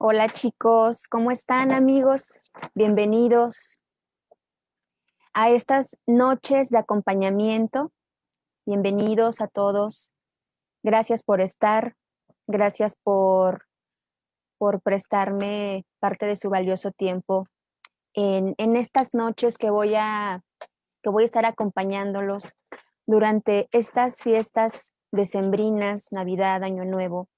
Hola chicos, ¿cómo están amigos? Bienvenidos a estas noches de acompañamiento. Bienvenidos a todos. Gracias por estar. Gracias por prestarme parte de su valioso tiempo en estas noches que voy a estar acompañándolos durante estas fiestas decembrinas, Navidad, Año Nuevo,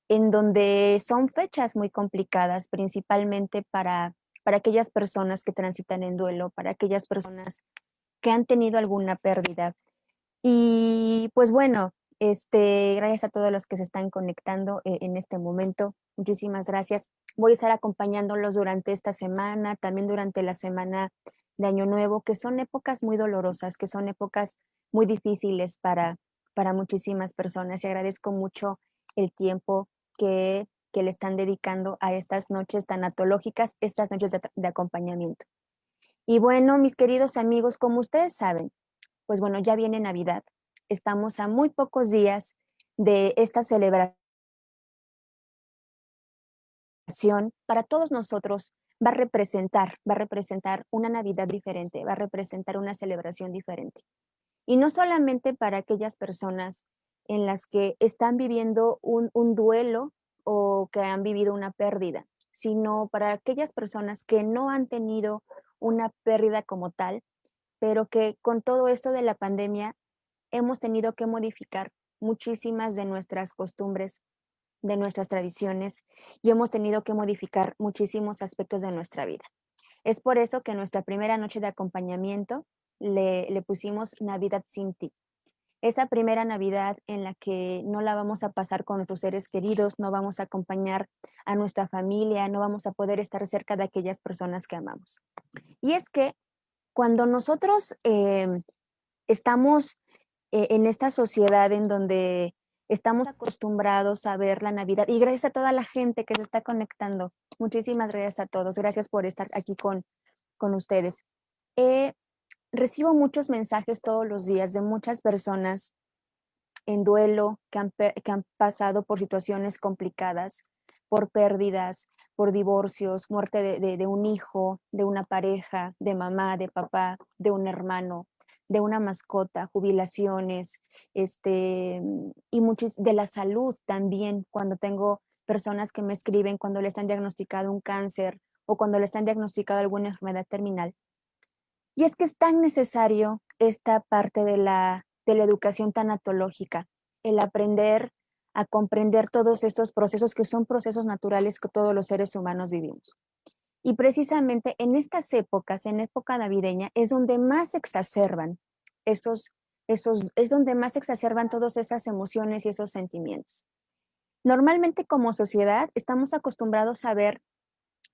en donde son fechas muy complicadas, principalmente para aquellas personas que transitan en duelo, para aquellas personas que han tenido alguna pérdida. Y pues bueno, gracias a todos los que se están conectando en este momento. Muchísimas gracias. Voy a estar acompañándolos durante esta semana, también durante la semana de Año Nuevo, que son épocas muy dolorosas, que son épocas muy difíciles para muchísimas personas. Y agradezco mucho el tiempo que le están dedicando a estas noches tanatológicas, estas noches de acompañamiento. Y bueno, mis queridos amigos, como ustedes saben, pues bueno, ya viene Navidad. Estamos a muy pocos días de esta celebración. Para todos nosotros va a representar una Navidad diferente, va a representar una celebración diferente. Y no solamente para aquellas personas en las que están viviendo un duelo o que han vivido una pérdida, sino para aquellas personas que no han tenido una pérdida como tal, pero que con todo esto de la pandemia hemos tenido que modificar muchísimas de nuestras costumbres, de nuestras tradiciones, y hemos tenido que modificar muchísimos aspectos de nuestra vida. Es por eso que nuestra primera noche de acompañamiento le pusimos Navidad sin ti. Esa primera Navidad en la que no la vamos a pasar con nuestros seres queridos, no vamos a acompañar a nuestra familia, no vamos a poder estar cerca de aquellas personas que amamos. Y es que cuando nosotros estamos en esta sociedad en donde estamos acostumbrados a ver la Navidad, y gracias a toda la gente que se está conectando, muchísimas gracias a todos, gracias por estar aquí con ustedes. Eh, Recibo muchos mensajes todos los días de muchas personas en duelo que han pasado por situaciones complicadas, por pérdidas, por divorcios, muerte de un hijo, de una pareja, de mamá, de papá, de un hermano, de una mascota, jubilaciones, y muchos de la salud también, cuando tengo personas que me escriben cuando le están diagnosticado un cáncer o cuando le están diagnosticado alguna enfermedad terminal. Y es que es tan necesario esta parte de la educación tanatológica, el aprender a comprender todos estos procesos que son procesos naturales que todos los seres humanos vivimos. Y precisamente en estas épocas, en época navideña, es donde más se exacerban es donde más se exacerban todas esas emociones y esos sentimientos. Normalmente como sociedad estamos acostumbrados a ver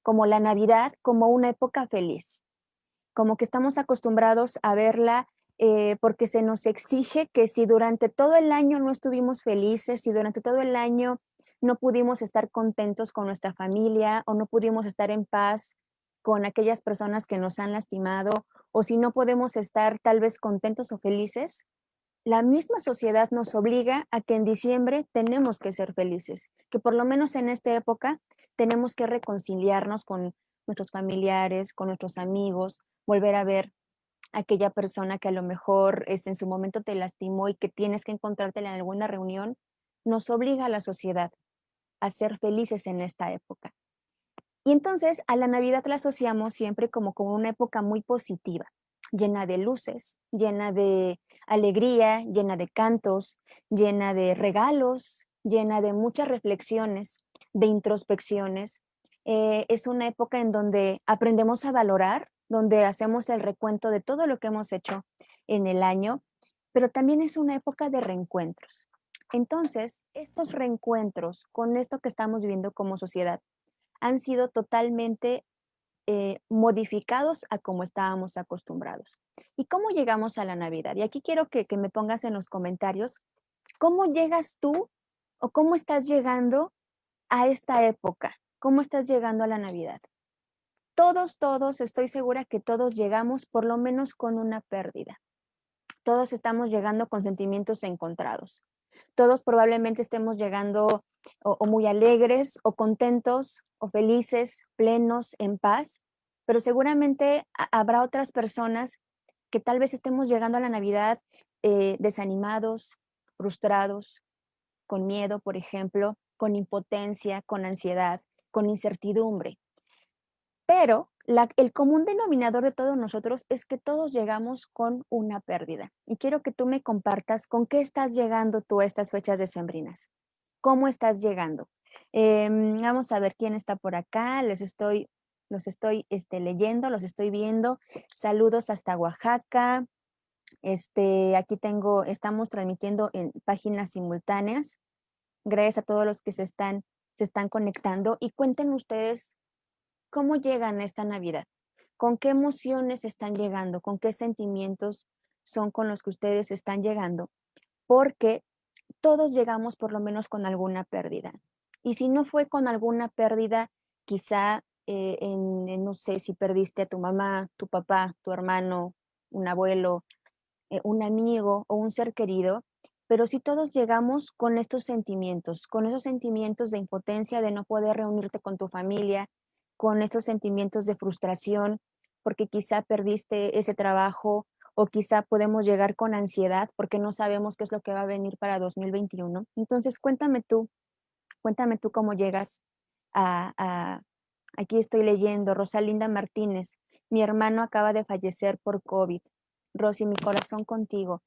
como la Navidad como una época feliz, como que estamos acostumbrados a verla porque se nos exige que si durante todo el año no estuvimos felices, si durante todo el año no pudimos estar contentos con nuestra familia o no pudimos estar en paz con aquellas personas que nos han lastimado, o si no podemos estar tal vez contentos o felices, la misma sociedad nos obliga a que en diciembre tenemos que ser felices, que por lo menos en esta época tenemos que reconciliarnos con nuestros familiares, con nuestros amigos, volver a ver a aquella persona que a lo mejor en su momento te lastimó y que tienes que encontrártela en alguna reunión. Nos obliga a la sociedad a ser felices en esta época. Y entonces a la Navidad la asociamos siempre como una época muy positiva, llena de luces, llena de alegría, llena de cantos, llena de regalos, llena de muchas reflexiones, de introspecciones. Es una época en donde aprendemos a valorar, donde hacemos el recuento de todo lo que hemos hecho en el año, pero también es una época de reencuentros. Entonces, estos reencuentros con esto que estamos viviendo como sociedad han sido totalmente modificados a como estábamos acostumbrados. ¿Y cómo llegamos a la Navidad? Y aquí quiero que me pongas en los comentarios cómo llegas tú o cómo estás llegando a esta época, cómo estás llegando a la Navidad. Todos, estoy segura que todos llegamos por lo menos con una pérdida. Todos estamos llegando con sentimientos encontrados. Todos probablemente estemos llegando o muy alegres o contentos o felices, plenos, en paz, pero seguramente habrá otras personas que tal vez estemos llegando a la Navidad desanimados, frustrados, con miedo, por ejemplo, con impotencia, con ansiedad, con incertidumbre. Pero el común denominador de todos nosotros es que todos llegamos con una pérdida. Y quiero que tú me compartas con qué estás llegando tú a estas fechas decembrinas. ¿Cómo estás llegando? Vamos a ver quién está por acá. Los estoy leyendo, los estoy viendo. Saludos hasta Oaxaca. Aquí estamos transmitiendo en páginas simultáneas. Gracias a todos los que se están conectando. Y cuenten ustedes cómo llegan a esta Navidad. ¿Con qué emociones están llegando? ¿Con qué sentimientos son con los que ustedes están llegando? Porque todos llegamos por lo menos con alguna pérdida. Y si no fue con alguna pérdida, quizá no sé si perdiste a tu mamá, tu papá, tu hermano, un abuelo, un amigo o un ser querido, pero si todos llegamos con esos sentimientos de impotencia, de no poder reunirte con tu familia, con estos sentimientos de frustración, porque quizá perdiste ese trabajo o quizá podemos llegar con ansiedad porque no sabemos qué es lo que va a venir para 2021. Entonces, cuéntame tú cómo llegas a aquí estoy leyendo, Rosalinda Martínez, mi hermano acaba de fallecer por COVID. Rosy, mi corazón contigo.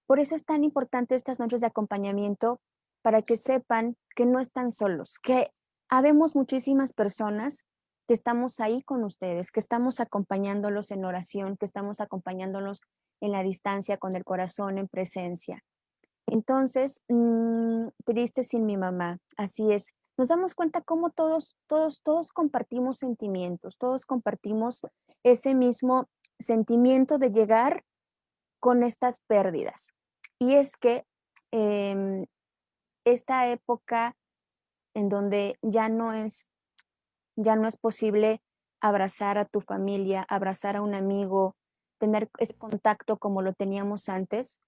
Por eso es tan importante estas noches de acompañamiento para que sepan que no están solos, que habemos muchísimas personas que estamos ahí con ustedes, que estamos acompañándolos en oración, que estamos acompañándolos en la distancia, con el corazón en presencia. Entonces, triste sin mi mamá, así es. Nos damos cuenta cómo todos compartimos sentimientos, todos compartimos ese mismo sentimiento de llegar con estas pérdidas. Y es que em, esta época en donde ya no es posible abrazar a tu familia, abrazar a un amigo, tener ese contacto como lo teníamos antes,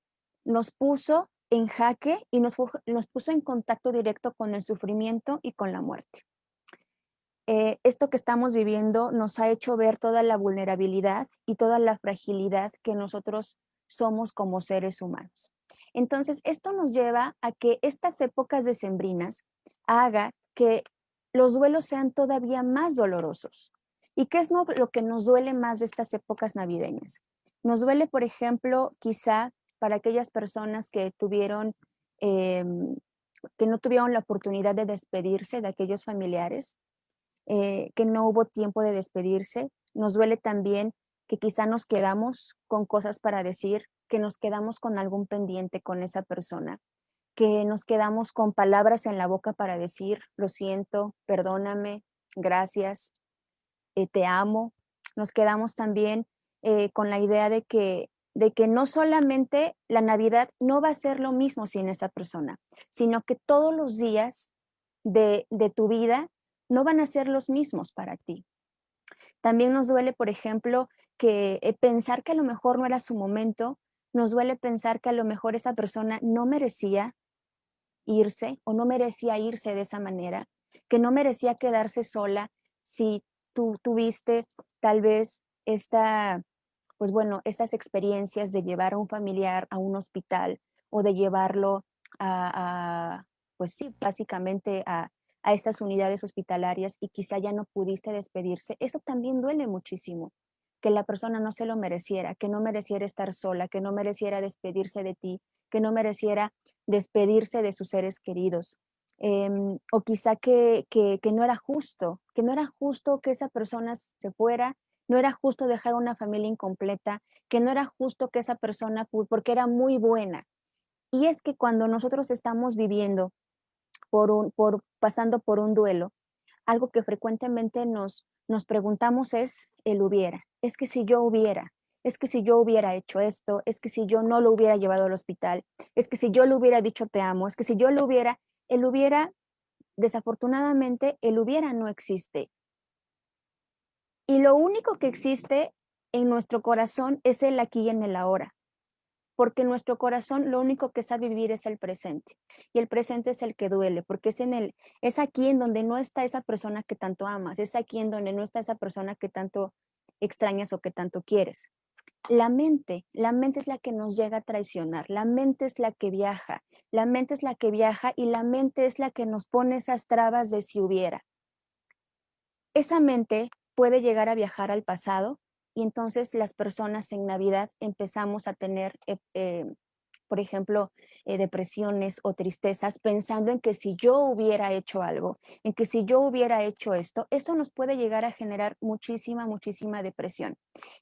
nos puso en jaque y nos puso en contacto directo con el sufrimiento y con la muerte. Esto que estamos viviendo nos ha hecho ver toda la vulnerabilidad y toda la fragilidad que nosotros somos como seres humanos. Entonces, esto nos lleva a que estas épocas decembrinas haga que los duelos sean todavía más dolorosos. ¿Y qué es lo que nos duele más de estas épocas navideñas? Nos duele, por ejemplo, quizá para aquellas personas eh, que no tuvieron la oportunidad de despedirse de aquellos familiares, que no hubo tiempo de despedirse. Nos duele también que quizá nos quedamos con cosas para decir, que nos quedamos con algún pendiente con esa persona, que nos quedamos con palabras en la boca para decir, lo siento, perdóname, gracias, te amo. Nos quedamos también con la idea de que no solamente la Navidad no va a ser lo mismo sin esa persona, sino que todos los días de tu vida no van a ser los mismos para ti. También nos duele, por ejemplo, que pensar que a lo mejor no era su momento, nos duele pensar que a lo mejor esa persona no merecía irse o no merecía irse de esa manera, que no merecía quedarse sola si tú tuviste tal vez pues bueno, estas experiencias de llevar a un familiar a un hospital o de llevarlo pues sí, básicamente a estas unidades hospitalarias y quizá ya no pudiste despedirse, eso también duele muchísimo, que la persona no se lo mereciera, que no mereciera estar sola, que no mereciera despedirse de ti, que no mereciera despedirse de sus seres queridos. O quizá que no era justo, que no era justo que esa persona se fuera, no era justo dejar una familia incompleta, que no era justo que esa persona, porque era muy buena. Y es que cuando nosotros estamos viviendo pasando por un duelo, algo que frecuentemente nos preguntamos es el hubiera. Es que si yo hubiera, es que si yo hubiera hecho esto, es que si yo no lo hubiera llevado al hospital, es que si yo le hubiera dicho te amo, es que si yo lo hubiera, el hubiera, desafortunadamente, el hubiera no existe. Y lo único que existe en nuestro corazón es el aquí y en el ahora. porque nuestro corazón lo único que sabe vivir es el presente, y el presente es el que duele, porque es aquí en donde no está esa persona que tanto amas, es aquí en donde no está esa persona que tanto extrañas o que tanto quieres. La mente es la que nos llega a traicionar, la mente es la que viaja, la mente es la que viaja y la mente es la que nos pone esas trabas de si hubiera. Esa mente puede llegar a viajar al pasado y entonces las personas en Navidad empezamos a tener, por ejemplo, depresiones o tristezas pensando en que si yo hubiera hecho algo, en que si yo hubiera hecho esto nos puede llegar a generar muchísima, muchísima depresión.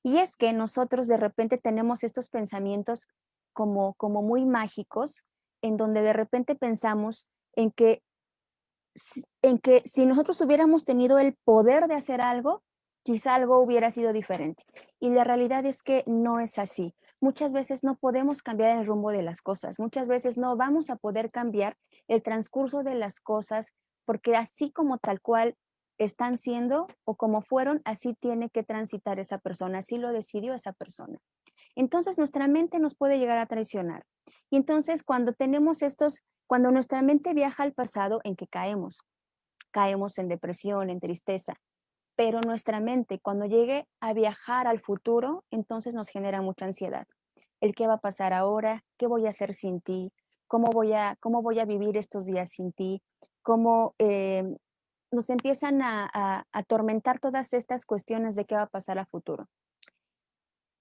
Y es que nosotros de repente tenemos estos pensamientos como muy mágicos, en donde de repente pensamos en que si nosotros hubiéramos tenido el poder de hacer algo, quizá algo hubiera sido diferente. Y la realidad es que no es así. Muchas veces no podemos cambiar el rumbo de las cosas, muchas veces no vamos a poder cambiar el transcurso de las cosas, porque así como tal cual están siendo o como fueron, así tiene que transitar esa persona, así lo decidió esa persona. Entonces nuestra mente nos puede llegar a traicionar. Y entonces cuando nuestra mente viaja al pasado, ¿en que caemos? Caemos en depresión, en tristeza, pero nuestra mente cuando llegue a viajar al futuro, entonces nos genera mucha ansiedad. El qué va a pasar ahora, qué voy a hacer sin ti, cómo voy a vivir estos días sin ti, cómo nos empiezan a atormentar todas estas cuestiones de qué va a pasar a futuro.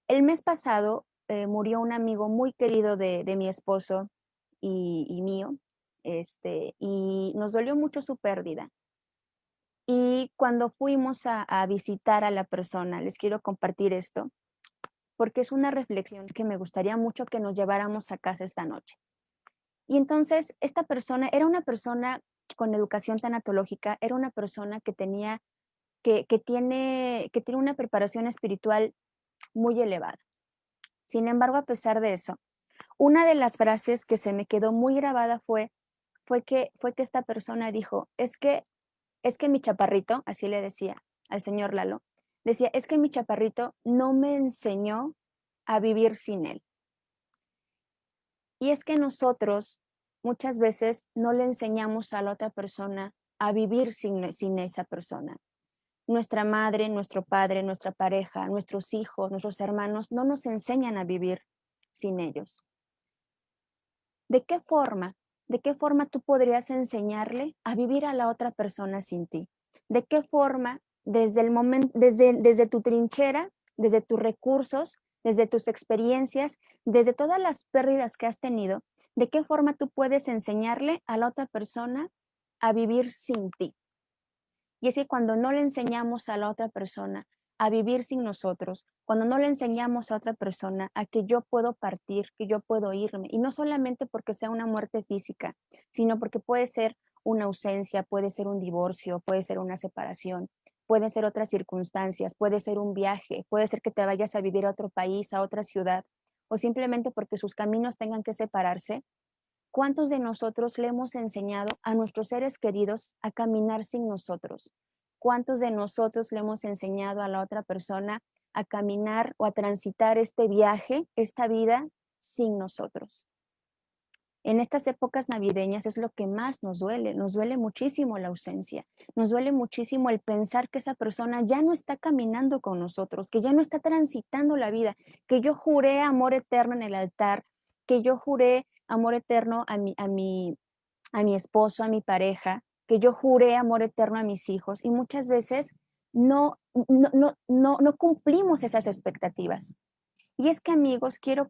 El mes pasado murió un amigo muy querido de mi esposo y mío, y nos dolió mucho su pérdida. Y cuando fuimos a visitar a la persona, les quiero compartir esto, porque es una reflexión que me gustaría mucho que nos lleváramos a casa esta noche. Y entonces, esta persona era una persona con educación tanatológica, era una persona que tiene una preparación espiritual muy elevada. Sin embargo, a pesar de eso, una de las frases que se me quedó muy grabada fue que esta persona dijo, es que mi chaparrito, así le decía al señor Lalo, decía, es que mi chaparrito no me enseñó a vivir sin él. Y es que nosotros muchas veces no le enseñamos a la otra persona a vivir sin esa persona. Nuestra madre, nuestro padre, nuestra pareja, nuestros hijos, nuestros hermanos no nos enseñan a vivir sin ellos. ¿De qué forma? ¿De qué forma tú podrías enseñarle a vivir a la otra persona sin ti? ¿De qué forma, desde el momento, desde tu trinchera, desde tus recursos, desde tus experiencias, desde todas las pérdidas que has tenido, de qué forma tú puedes enseñarle a la otra persona a vivir sin ti? Y es que cuando no le enseñamos a la otra persona a vivir sin nosotros, cuando no le enseñamos a otra persona a que yo puedo partir, que yo puedo irme, y no solamente porque sea una muerte física, sino porque puede ser una ausencia, puede ser un divorcio, puede ser una separación, pueden ser otras circunstancias, puede ser un viaje, puede ser que te vayas a vivir a otro país, a otra ciudad, o simplemente porque sus caminos tengan que separarse. ¿Cuántos de nosotros le hemos enseñado a nuestros seres queridos a caminar sin nosotros? ¿Cuántos de nosotros le hemos enseñado a la otra persona a caminar o a transitar este viaje, esta vida, sin nosotros? En estas épocas navideñas es lo que más nos duele muchísimo la ausencia, nos duele muchísimo el pensar que esa persona ya no está caminando con nosotros, que ya no está transitando la vida, que yo juré amor eterno en el altar, que yo juré amor eterno a mi esposo, a mi pareja, que yo juré amor eterno a mis hijos y muchas veces no cumplimos esas expectativas. Y es que amigos, quiero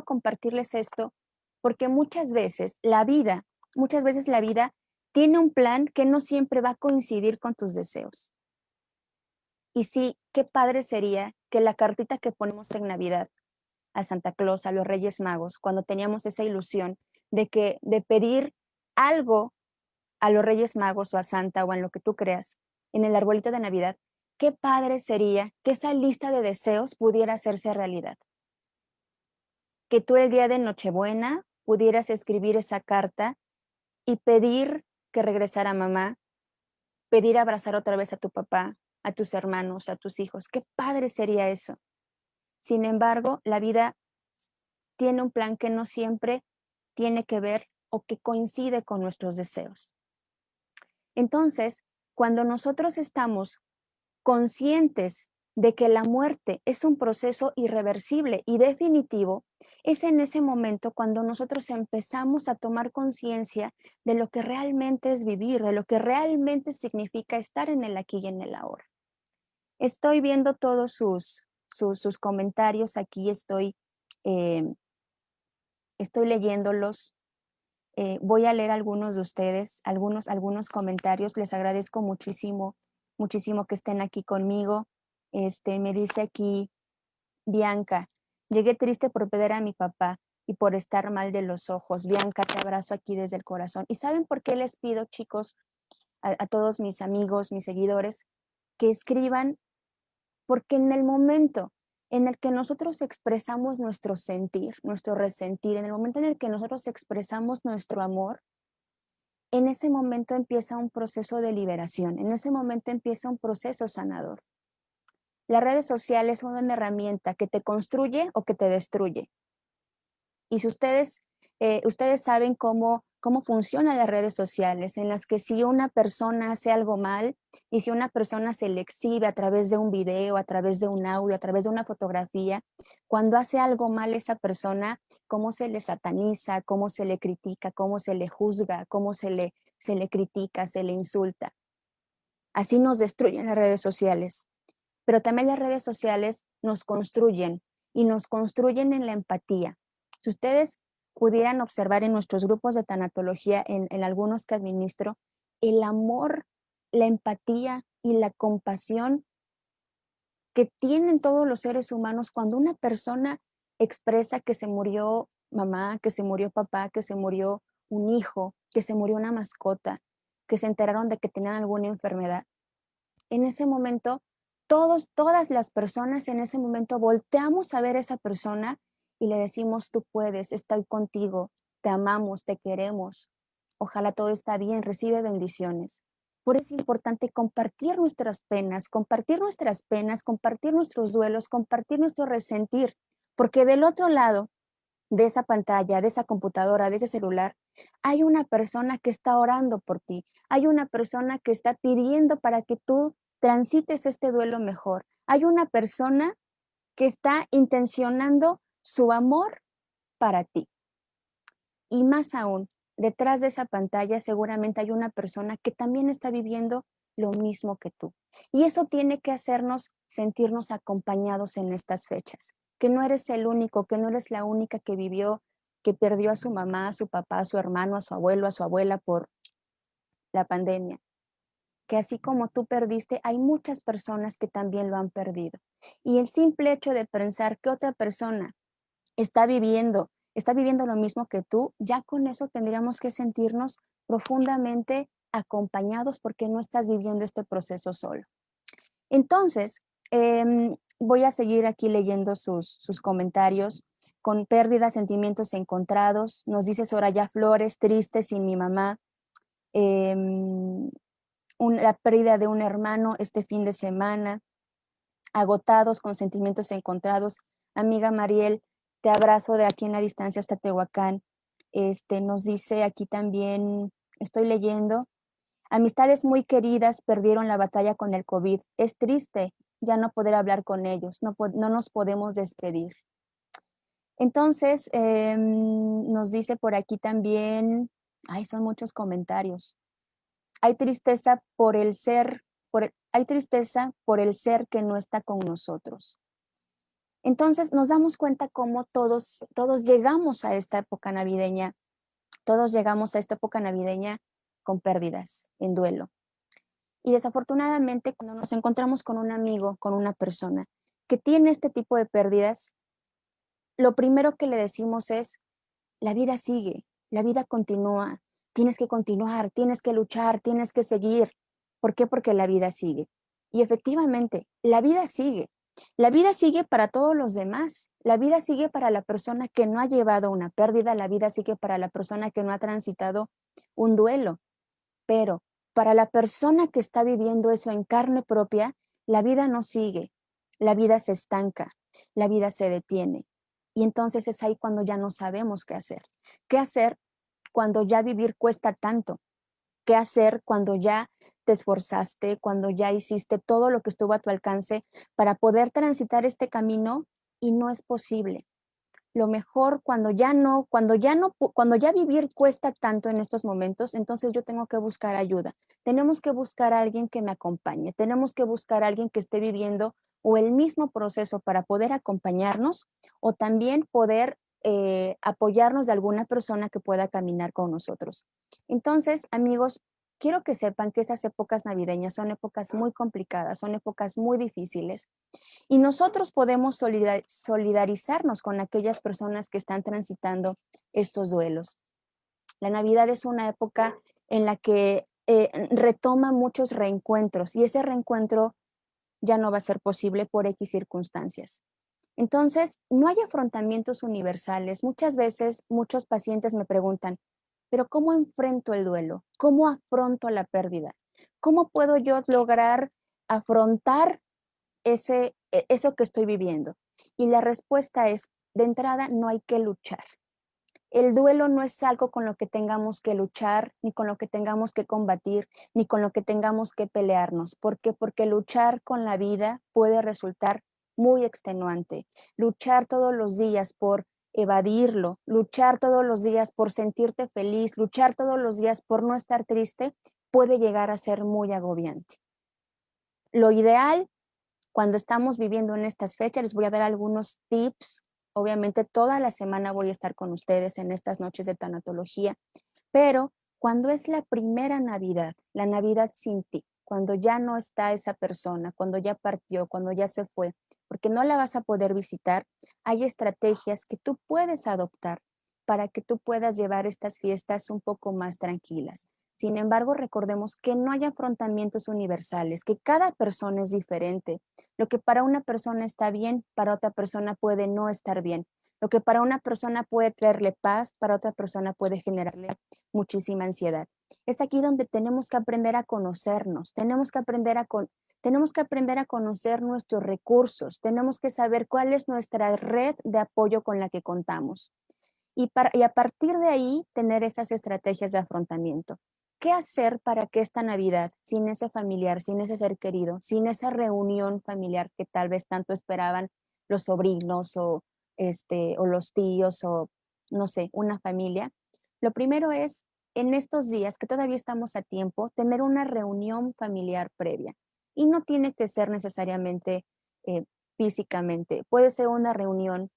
compartirles esto porque muchas veces la vida tiene un plan que no siempre va a coincidir con tus deseos. Y sí, qué padre sería que la cartita que ponemos en Navidad a Santa Claus, a los Reyes Magos, cuando teníamos esa ilusión de pedir algo a los Reyes Magos o a Santa o en lo que tú creas, en el arbolito de Navidad, qué padre sería que esa lista de deseos pudiera hacerse realidad. Que tú el día de Nochebuena pudieras escribir esa carta y pedir que regresara mamá, pedir abrazar otra vez a tu papá, a tus hermanos, a tus hijos. Qué padre sería eso. Sin embargo, la vida tiene un plan que no siempre tiene que ver o que coincide con nuestros deseos. Entonces, cuando nosotros estamos conscientes de que la muerte es un proceso irreversible y definitivo, es en ese momento cuando nosotros empezamos a tomar conciencia de lo que realmente es vivir, de lo que realmente significa estar en el aquí y en el ahora. Estoy viendo todos sus comentarios aquí, eh, estoy leyéndolos. Voy a leer algunos de ustedes, algunos comentarios. Les agradezco muchísimo, muchísimo que estén aquí conmigo. Me dice aquí Bianca, llegué triste por perder a mi papá y por estar mal de los ojos. Bianca, te abrazo aquí desde el corazón. ¿Y saben por qué les pido, chicos, a todos mis amigos, mis seguidores, que escriban? Porque en el momento en el que nosotros expresamos nuestro sentir, nuestro resentir, en el momento en el que nosotros expresamos nuestro amor, en ese momento empieza un proceso de liberación, en ese momento empieza un proceso sanador. Las redes sociales son una herramienta que te construye o que te destruye. Y si ustedes saben cómo funcionan las redes sociales, en las que si una persona hace algo mal y si una persona se le exhibe a través de un video, a través de un audio, a través de una fotografía, cuando hace algo mal esa persona, cómo se le sataniza, cómo se le critica, cómo se le juzga, cómo se le critica, se le insulta. Así nos destruyen las redes sociales. Pero también las redes sociales nos construyen y nos construyen en la empatía. Si ustedes pudieran observar en nuestros grupos de tanatología, en algunos que administro, el amor, la empatía y la compasión que tienen todos los seres humanos cuando una persona expresa que se murió mamá, que se murió papá, que se murió un hijo, que se murió una mascota, que se enteraron de que tenían alguna enfermedad. En ese momento, todas las personas en ese momento volteamos a ver a esa persona y le decimos, tú puedes, estoy contigo, te amamos, te queremos, ojalá todo está bien, recibe bendiciones. Por eso es importante compartir nuestras penas, compartir nuestros duelos, compartir nuestro resentir, porque del otro lado de esa pantalla, de esa computadora, de ese celular, hay una persona que está orando por ti, hay una persona que está pidiendo para que tú transites este duelo mejor, hay una persona que está intencionando su amor para ti. Y más aún, detrás de esa pantalla seguramente hay una persona que también está viviendo lo mismo que tú. Y eso tiene que hacernos sentirnos acompañados en estas fechas, que no eres el único, que no eres la única que vivió, que perdió a su mamá, a su papá, a su hermano, a su abuelo, a su abuela por la pandemia. Que así como tú perdiste, hay muchas personas que también lo han perdido. Y el simple hecho de pensar que otra persona está viviendo lo mismo que tú, ya con eso tendríamos que sentirnos profundamente acompañados porque no estás viviendo este proceso solo. Entonces, voy a seguir aquí leyendo sus comentarios. Con pérdidas, sentimientos encontrados, nos dice Soraya Flores, triste sin mi mamá. La pérdida de un hermano este fin de semana, agotados con sentimientos encontrados. Amiga Mariel, te abrazo de aquí en la distancia hasta Tehuacán. Nos dice aquí también, estoy leyendo, amistades muy queridas perdieron la batalla con el COVID. Es triste ya no poder hablar con ellos, no nos podemos despedir. Entonces, nos dice por aquí también, ay, son muchos comentarios. Hay tristeza por el ser, hay tristeza por el ser que no está con nosotros. Entonces nos damos cuenta cómo todos llegamos a esta época navideña, con pérdidas, en duelo. Y desafortunadamente cuando nos encontramos con un amigo, con una persona que tiene este tipo de pérdidas, lo primero que le decimos es, la vida sigue, la vida continúa, tienes que continuar, tienes que luchar, tienes que seguir. ¿Por qué? Porque la vida sigue. Y efectivamente, la vida sigue. La vida sigue para todos los demás. La vida sigue para la persona que no ha llevado una pérdida, la vida sigue para la persona que no ha transitado un duelo. Pero para la persona que está viviendo eso en carne propia, la vida no sigue, la vida se estanca, la vida se detiene. Y entonces es ahí cuando ya no sabemos qué hacer. ¿Qué hacer cuando ya vivir cuesta tanto? ¿Qué hacer cuando ya te esforzaste, cuando ya hiciste todo lo que estuvo a tu alcance para poder transitar este camino y no es posible? Lo mejor cuando ya vivir cuesta tanto en estos momentos, entonces yo tengo que buscar ayuda. Tenemos que buscar a alguien que me acompañe, tenemos que buscar a alguien que esté viviendo o el mismo proceso para poder acompañarnos o también poder apoyarnos de alguna persona que pueda caminar con nosotros. Entonces, amigos, quiero que sepan que esas épocas navideñas son épocas muy complicadas, son épocas muy difíciles y nosotros podemos solidarizarnos con aquellas personas que están transitando estos duelos. La Navidad es una época en la que retoma muchos reencuentros y ese reencuentro ya no va a ser posible por X circunstancias. Entonces, no hay afrontamientos universales. Muchas veces muchos pacientes me preguntan, pero ¿cómo enfrento el duelo? ¿Cómo afronto la pérdida? ¿Cómo puedo yo lograr afrontar eso que estoy viviendo? Y la respuesta es, de entrada, no hay que luchar. El duelo no es algo con lo que tengamos que luchar, ni con lo que tengamos que combatir, ni con lo que tengamos que pelearnos. ¿Por qué? Porque luchar con la vida puede resultar muy extenuante. Luchar todos los días por evadirlo, luchar todos los días por sentirte feliz, luchar todos los días por no estar triste, puede llegar a ser muy agobiante. Lo ideal cuando estamos viviendo en estas fechas, les voy a dar algunos tips. Obviamente toda la semana voy a estar con ustedes en estas noches de tanatología, pero cuando es la primera Navidad, la Navidad sin ti, cuando ya no está esa persona, cuando ya partió, cuando ya se fue, porque no la vas a poder visitar, hay estrategias que tú puedes adoptar para que tú puedas llevar estas fiestas un poco más tranquilas. Sin embargo, recordemos que no hay afrontamientos universales, que cada persona es diferente. Lo que para una persona está bien, para otra persona puede no estar bien. Lo que para una persona puede traerle paz, para otra persona puede generarle muchísima ansiedad. Es aquí donde tenemos que aprender a conocernos, tenemos que aprender a conocer nuestros recursos, tenemos que saber cuál es nuestra red de apoyo con la que contamos y a partir de ahí tener esas estrategias de afrontamiento. ¿Qué hacer para que esta Navidad, sin ese familiar, sin ese ser querido, sin esa reunión familiar que tal vez tanto esperaban los sobrinos o los tíos o no sé, una familia? Lo primero es, en estos días que todavía estamos a tiempo, tener una reunión familiar previa. Y no tiene que ser necesariamente eh, físicamente, puede ser una reunión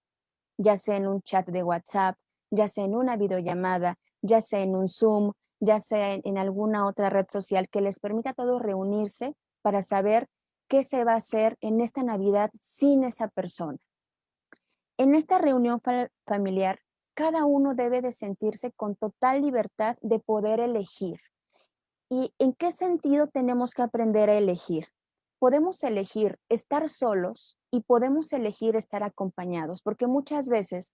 ya sea en un chat de WhatsApp, ya sea en una videollamada, ya sea en un Zoom, ya sea en alguna otra red social que les permita a todos reunirse para saber qué se va a hacer en esta Navidad sin esa persona. En esta reunión familiar, cada uno debe de sentirse con total libertad de poder elegir. ¿Y en qué sentido tenemos que aprender a elegir? Podemos elegir estar solos y podemos elegir estar acompañados, porque muchas veces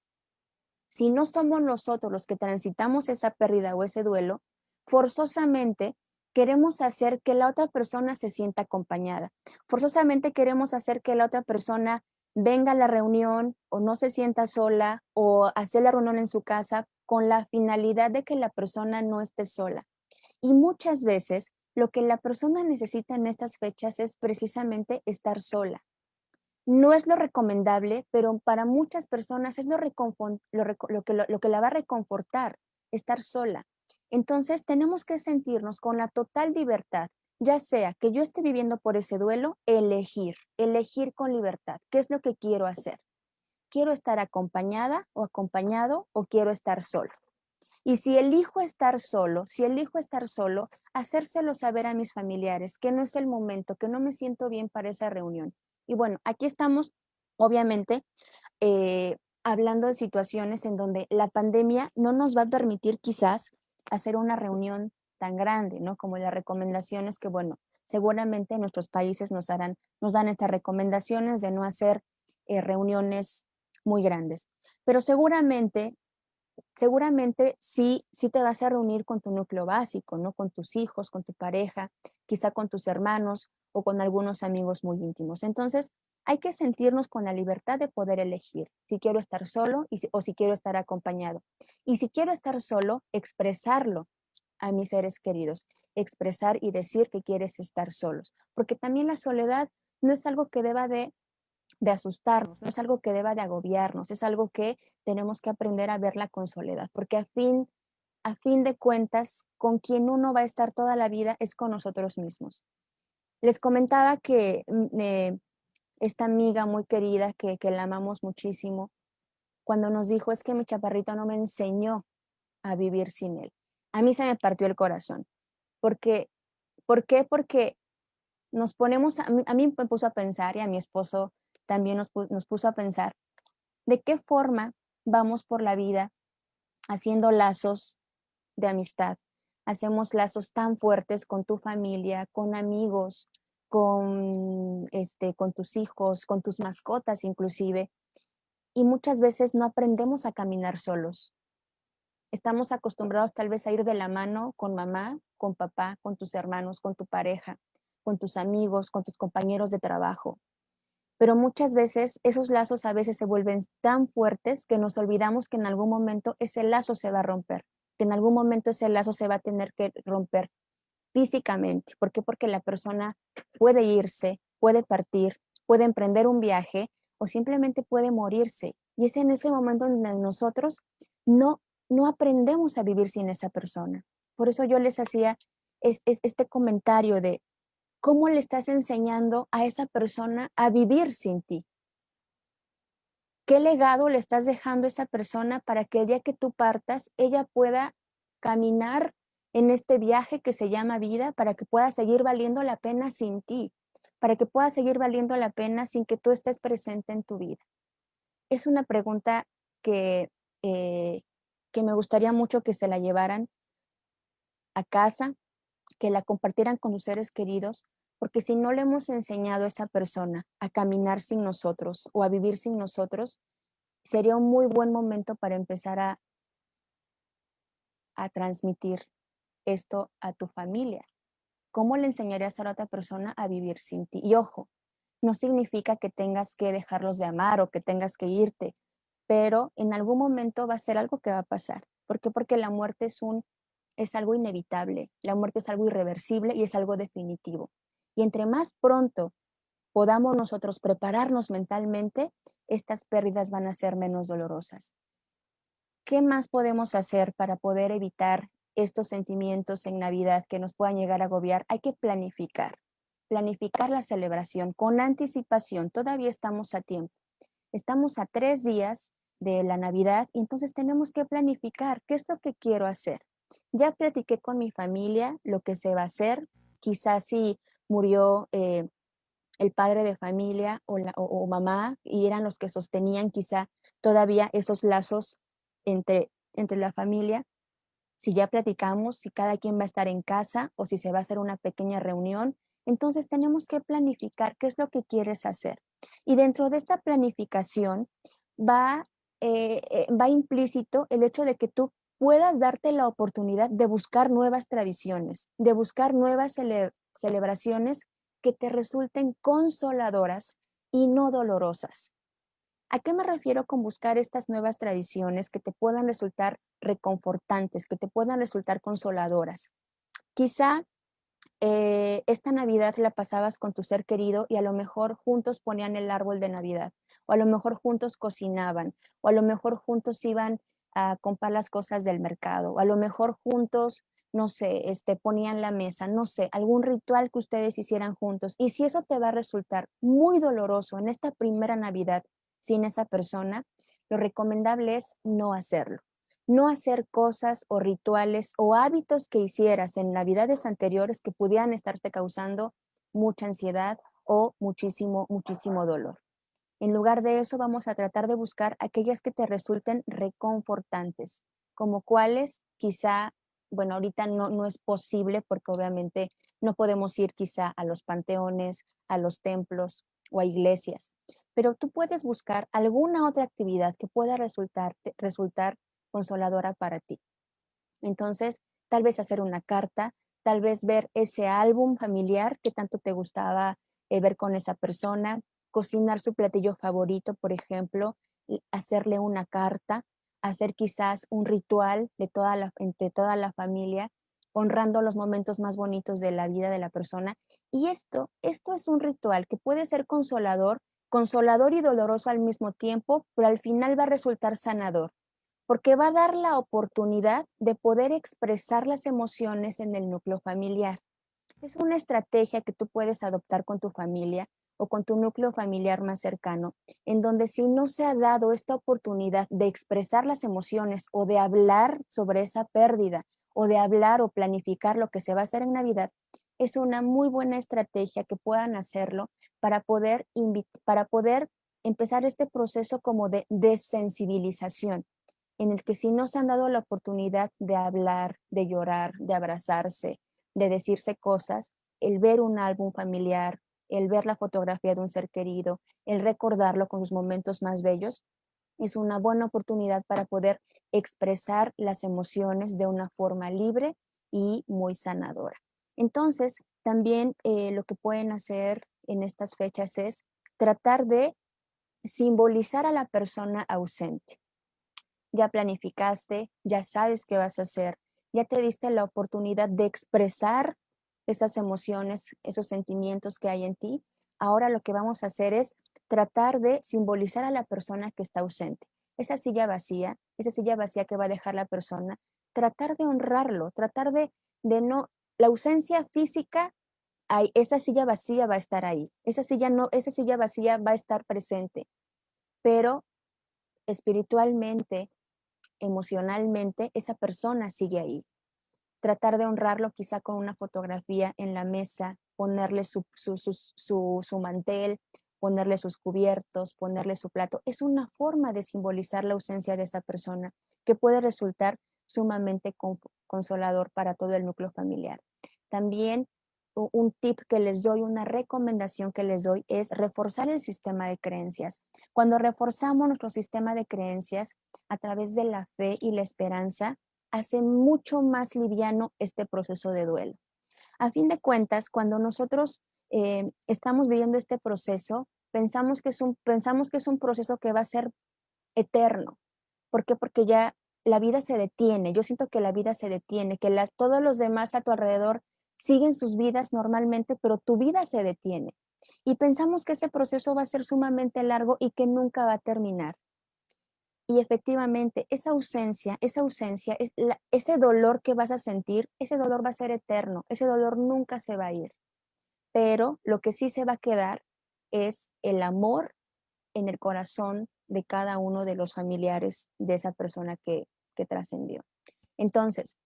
si no somos nosotros los que transitamos esa pérdida o ese duelo, forzosamente queremos hacer que la otra persona se sienta acompañada. Forzosamente queremos hacer que la otra persona venga a la reunión o no se sienta sola o hacer la reunión en su casa con la finalidad de que la persona no esté sola. Y muchas veces lo que la persona necesita en estas fechas es precisamente estar sola. No es lo recomendable, pero para muchas personas es lo que la va a reconfortar, estar sola. Entonces tenemos que sentirnos con la total libertad, ya sea que yo esté viviendo por ese duelo, elegir con libertad. ¿Qué es lo que quiero hacer? ¿Quiero estar acompañada o acompañado o quiero estar solo? Y si elijo estar solo, hacérselo saber a mis familiares que no es el momento, que no me siento bien para esa reunión. Y bueno, aquí estamos, obviamente, hablando de situaciones en donde la pandemia no nos va a permitir quizás hacer una reunión tan grande, ¿no? Como las recomendaciones que, bueno, seguramente en nuestros países nos dan estas recomendaciones de no hacer reuniones muy grandes. Pero seguramente sí te vas a reunir con tu núcleo básico, ¿no? Con tus hijos, con tu pareja, quizá con tus hermanos o con algunos amigos muy íntimos. Entonces, Hay que sentirnos con la libertad de poder elegir si quiero estar solo o si quiero estar acompañado. Y si quiero estar solo, expresarlo a mis seres queridos, expresar y decir que quieres estar solos, porque también la soledad no es algo que deba de asustarnos, no es algo que deba de agobiarnos, es algo que tenemos que aprender a verla con soledad, porque a fin de cuentas, con quien uno va a estar toda la vida es con nosotros mismos. Les comentaba que esta amiga muy querida que la amamos muchísimo, cuando nos dijo, es que mi chaparrito no me enseñó a vivir sin él. A mí se me partió el corazón, porque, ¿por qué? Porque nos ponemos, a mí me puso a pensar y a mi esposo también nos puso a pensar, ¿de qué forma vamos por la vida haciendo lazos de amistad? Hacemos lazos tan fuertes con tu familia, con amigos, con tus hijos, con tus mascotas inclusive, y muchas veces no aprendemos a caminar solos. Estamos acostumbrados tal vez a ir de la mano con mamá, con papá, con tus hermanos, con tu pareja, con tus amigos, con tus compañeros de trabajo. Pero muchas veces esos lazos a veces se vuelven tan fuertes que nos olvidamos que en algún momento ese lazo se va a romper, que en algún momento ese lazo se va a tener que romper físicamente. ¿Por qué? Porque la persona puede irse, puede partir, puede emprender un viaje o simplemente puede morirse. Y es en ese momento en donde nosotros no, no aprendemos a vivir sin esa persona. Por eso yo les hacía este comentario de cómo le estás enseñando a esa persona a vivir sin ti. ¿Qué legado le estás dejando a esa persona para que el día que tú partas, ella pueda caminar en este viaje que se llama vida, para que pueda seguir valiendo la pena sin ti, para que pueda seguir valiendo la pena sin que tú estés presente en tu vida? Es una pregunta que, eh, que me gustaría mucho que se la llevaran a casa, que la compartieran con sus seres queridos, porque si no le hemos enseñado a esa persona a caminar sin nosotros o a vivir sin nosotros, sería un muy buen momento para empezar a transmitir esto a tu familia. ¿Cómo le enseñarías a la otra persona a vivir sin ti? Y ojo, no significa que tengas que dejarlos de amar o que tengas que irte, pero en algún momento va a ser algo que va a pasar. ¿Por qué? Porque la muerte es algo inevitable, la muerte es algo irreversible y es algo definitivo. Y entre más pronto podamos nosotros prepararnos mentalmente, estas pérdidas van a ser menos dolorosas. ¿Qué más podemos hacer para poder evitar estos sentimientos en Navidad que nos puedan llegar a agobiar? Hay que planificar la celebración con anticipación. Todavía estamos a tiempo. Estamos a 3 días de la Navidad y entonces tenemos que planificar qué es lo que quiero hacer. Ya platiqué con mi familia lo que se va a hacer. Quizás si murió el padre de familia o mamá y eran los que sostenían quizá todavía esos lazos entre la familia. Si ya platicamos, si cada quien va a estar en casa o si se va a hacer una pequeña reunión, entonces tenemos que planificar qué es lo que quieres hacer. Y dentro de esta planificación va, va implícito el hecho de que tú puedas darte la oportunidad de buscar nuevas tradiciones, de buscar nuevas celebraciones que te resulten consoladoras y no dolorosas. ¿A qué me refiero con buscar estas nuevas tradiciones que te puedan resultar reconfortantes, que te puedan resultar consoladoras? Quizá esta Navidad la pasabas con tu ser querido y a lo mejor juntos ponían el árbol de Navidad, o a lo mejor juntos cocinaban, o a lo mejor juntos iban a comprar las cosas del mercado, o a lo mejor juntos, no sé, ponían la mesa, no sé, algún ritual que ustedes hicieran juntos. Y si eso te va a resultar muy doloroso en esta primera Navidad sin esa persona, lo recomendable es no hacerlo. No hacer cosas o rituales o hábitos que hicieras en navidades anteriores que pudieran estarte causando mucha ansiedad o muchísimo, muchísimo dolor. En lugar de eso, vamos a tratar de buscar aquellas que te resulten reconfortantes, como cuáles quizá, bueno, ahorita no es posible porque obviamente no podemos ir quizá a los panteones, a los templos o a iglesias, pero tú puedes buscar alguna otra actividad que pueda resultar consoladora para ti. Entonces, tal vez hacer una carta, tal vez ver ese álbum familiar que tanto te gustaba ver con esa persona, cocinar su platillo favorito, por ejemplo, hacerle una carta, hacer quizás un ritual de entre toda la familia, honrando los momentos más bonitos de la vida de la persona. Y esto es un ritual que puede ser consolador, consolador y doloroso al mismo tiempo, pero al final va a resultar sanador, porque va a dar la oportunidad de poder expresar las emociones en el núcleo familiar. Es una estrategia que tú puedes adoptar con tu familia o con tu núcleo familiar más cercano, en donde si no se ha dado esta oportunidad de expresar las emociones o de hablar sobre esa pérdida o de hablar o planificar lo que se va a hacer en Navidad, es una muy buena estrategia que puedan hacerlo para poder empezar este proceso como de desensibilización, en el que si no se han dado la oportunidad de hablar, de llorar, de abrazarse, de decirse cosas, el ver un álbum familiar, el ver la fotografía de un ser querido, el recordarlo con sus momentos más bellos, es una buena oportunidad para poder expresar las emociones de una forma libre y muy sanadora. Entonces, también lo que pueden hacer en estas fechas es tratar de simbolizar a la persona ausente. Ya planificaste, ya sabes qué vas a hacer, ya te diste la oportunidad de expresar esas emociones, esos sentimientos que hay en ti. Ahora lo que vamos a hacer es tratar de simbolizar a la persona que está ausente. Esa silla vacía que va a dejar la persona, tratar de honrarlo, tratar de no, la ausencia física, esa silla vacía va a estar ahí, esa silla no, esa silla vacía va a estar presente, pero espiritualmente, emocionalmente, esa persona sigue ahí. Tratar de honrarlo quizá con una fotografía en la mesa, ponerle su mantel, ponerle sus cubiertos, ponerle su plato. Es una forma de simbolizar la ausencia de esa persona que puede resultar sumamente consolador para todo el núcleo familiar. También un tip que les doy, una recomendación que les doy es reforzar el sistema de creencias. Cuando reforzamos nuestro sistema de creencias a través de la fe y la esperanza, hace mucho más liviano este proceso de duelo. A fin de cuentas, cuando nosotros estamos viviendo este proceso, pensamos que es un proceso que va a ser eterno. ¿Por qué? Porque ya la vida se detiene. Yo siento que la vida se detiene, que todos los demás a tu alrededor siguen sus vidas normalmente, pero tu vida se detiene. Y pensamos que ese proceso va a ser sumamente largo y que nunca va a terminar. Y efectivamente, esa ausencia, ese dolor que vas a sentir, ese dolor va a ser eterno, ese dolor nunca se va a ir. Pero lo que sí se va a quedar es el amor en el corazón de cada uno de los familiares de esa persona que trascendió. Entonces,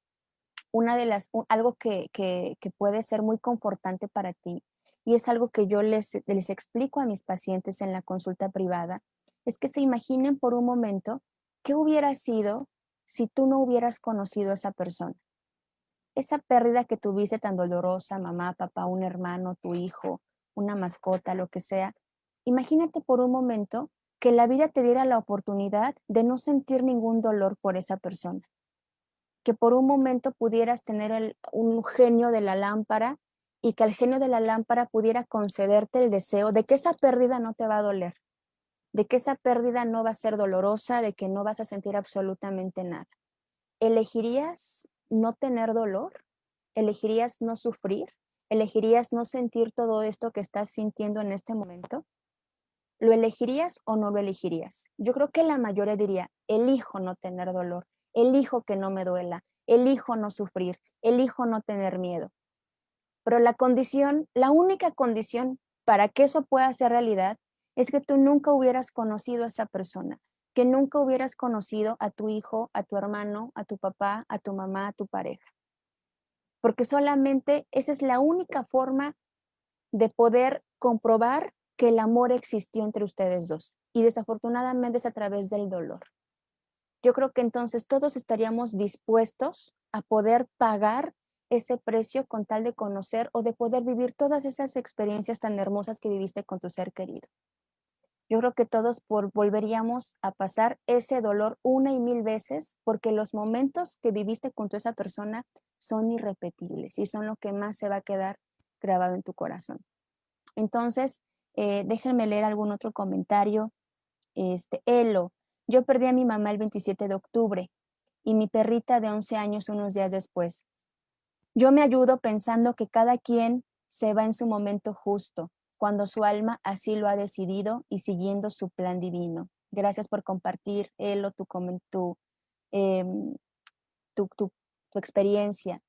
algo que puede ser muy confortante para ti, y es algo que yo les explico a mis pacientes en la consulta privada, es que se imaginen por un momento qué hubiera sido si tú no hubieras conocido a esa persona. Esa pérdida que tuviste tan dolorosa, mamá, papá, un hermano, tu hijo, una mascota, lo que sea, imagínate por un momento que la vida te diera la oportunidad de no sentir ningún dolor por esa persona, que por un momento pudieras tener un genio de la lámpara y que el genio de la lámpara pudiera concederte el deseo de que esa pérdida no te va a doler, de que esa pérdida no va a ser dolorosa, de que no vas a sentir absolutamente nada. ¿Elegirías no tener dolor? ¿Elegirías no sufrir? ¿Elegirías no sentir todo esto que estás sintiendo en este momento? ¿Lo elegirías o no lo elegirías? Yo creo que la mayoría diría, elijo no tener dolor, elijo que no me duela, elijo no sufrir, elijo no tener miedo. Pero la única condición para que eso pueda ser realidad es que tú nunca hubieras conocido a esa persona, que nunca hubieras conocido a tu hijo, a tu hermano, a tu papá, a tu mamá, a tu pareja. Porque solamente esa es la única forma de poder comprobar que el amor existió entre ustedes dos. Y desafortunadamente es a través del dolor. Yo creo que entonces todos estaríamos dispuestos a poder pagar ese precio con tal de conocer o de poder vivir todas esas experiencias tan hermosas que viviste con tu ser querido. Yo creo que todos volveríamos a pasar ese dolor una y mil veces porque los momentos que viviste con esa persona son irrepetibles y son lo que más se va a quedar grabado en tu corazón. Entonces, Déjenme leer algún otro comentario. Elo, yo perdí a mi mamá el 27 de octubre y mi perrita de 11 años unos días después. Yo me ayudo pensando que cada quien se va en su momento justo, cuando su alma así lo ha decidido y siguiendo su plan divino. Gracias por compartir, Elo, em, tu experiencia.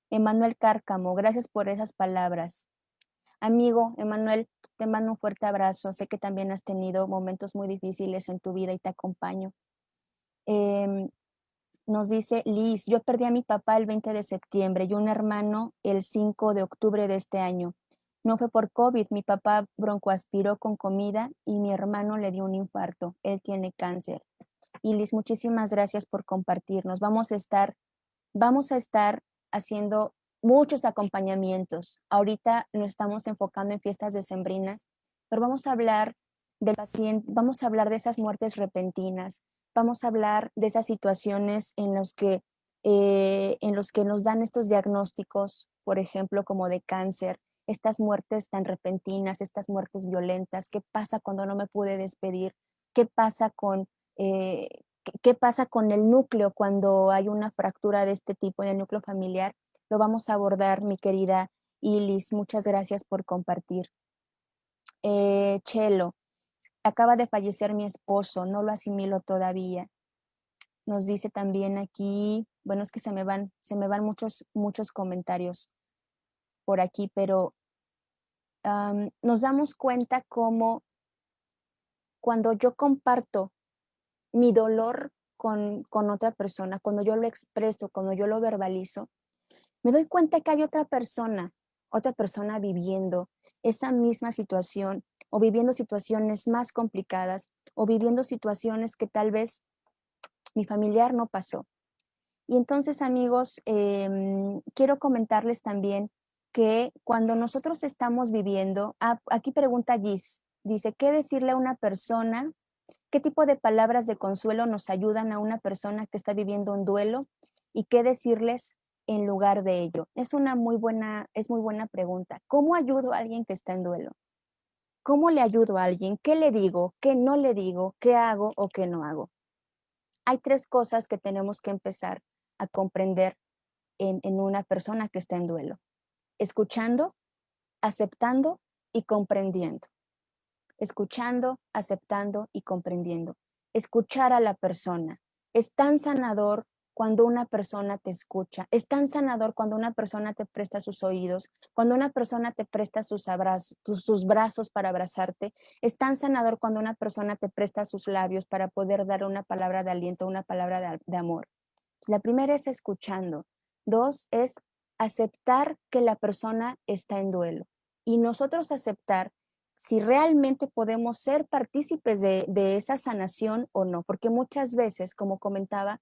Emanuel Cárcamo, gracias por esas palabras. Amigo, Emanuel, te mando un fuerte abrazo. Sé que también has tenido momentos muy difíciles en tu vida y te acompaño. Em, Nos dice Liz, yo perdí a mi papá el 20 de septiembre y un hermano el 5 de octubre de este año. No fue por COVID, mi papá broncoaspiró con comida y mi hermano le dio un infarto. Él tiene cáncer. Y Liz, muchísimas gracias por compartirnos. Vamos a estar haciendo muchos acompañamientos. Ahorita nos estamos enfocando en fiestas decembrinas, pero vamos a hablar del paciente, vamos a hablar de esas muertes repentinas, vamos a hablar de esas situaciones en los que nos dan estos diagnósticos, por ejemplo, como de cáncer, estas muertes tan repentinas, estas muertes violentas. ¿Qué pasa cuando no me pude despedir? ¿Qué pasa eh, qué pasa con el núcleo cuando hay una fractura de este tipo en el núcleo familiar? Lo vamos a abordar, mi querida Ilis. Muchas gracias por compartir. Chelo, acaba de fallecer mi esposo, no lo asimilo todavía. Nos dice también aquí, bueno, es que se me van muchos comentarios por aquí, pero nos damos cuenta cómo cuando yo comparto mi dolor con otra persona, cuando yo lo expreso, cuando yo lo verbalizo, me doy cuenta que hay otra persona viviendo esa misma situación o viviendo situaciones más complicadas o viviendo situaciones que tal vez mi familiar no pasó. Y entonces, amigos, quiero comentarles también que cuando nosotros estamos viviendo, aquí pregunta Gis, dice, ¿qué decirle a una persona? ¿Qué tipo de palabras de consuelo nos ayudan a una persona que está viviendo un duelo? ¿Y qué decirles en lugar de ello? Es muy buena pregunta. ¿Cómo ayudo a alguien que está en duelo? ¿Cómo le ayudo a alguien? ¿Qué le digo? ¿Qué no le digo? ¿Qué hago o qué no hago? Hay tres cosas que tenemos que empezar a comprender en una persona que está en duelo. Escuchando, aceptando y comprendiendo. Escuchando, aceptando y comprendiendo. Escuchar a la persona. Es tan sanador cuando una persona te escucha. Es tan sanador cuando una persona te presta sus oídos, cuando una persona te presta sus brazos para abrazarte. Es tan sanador cuando una persona te presta sus labios para poder dar una palabra de aliento, una palabra de amor. La primera es escuchando. Dos es aceptar que la persona está en duelo. Y nosotros aceptar si realmente podemos ser partícipes de esa sanación o no. Porque muchas veces, como comentaba,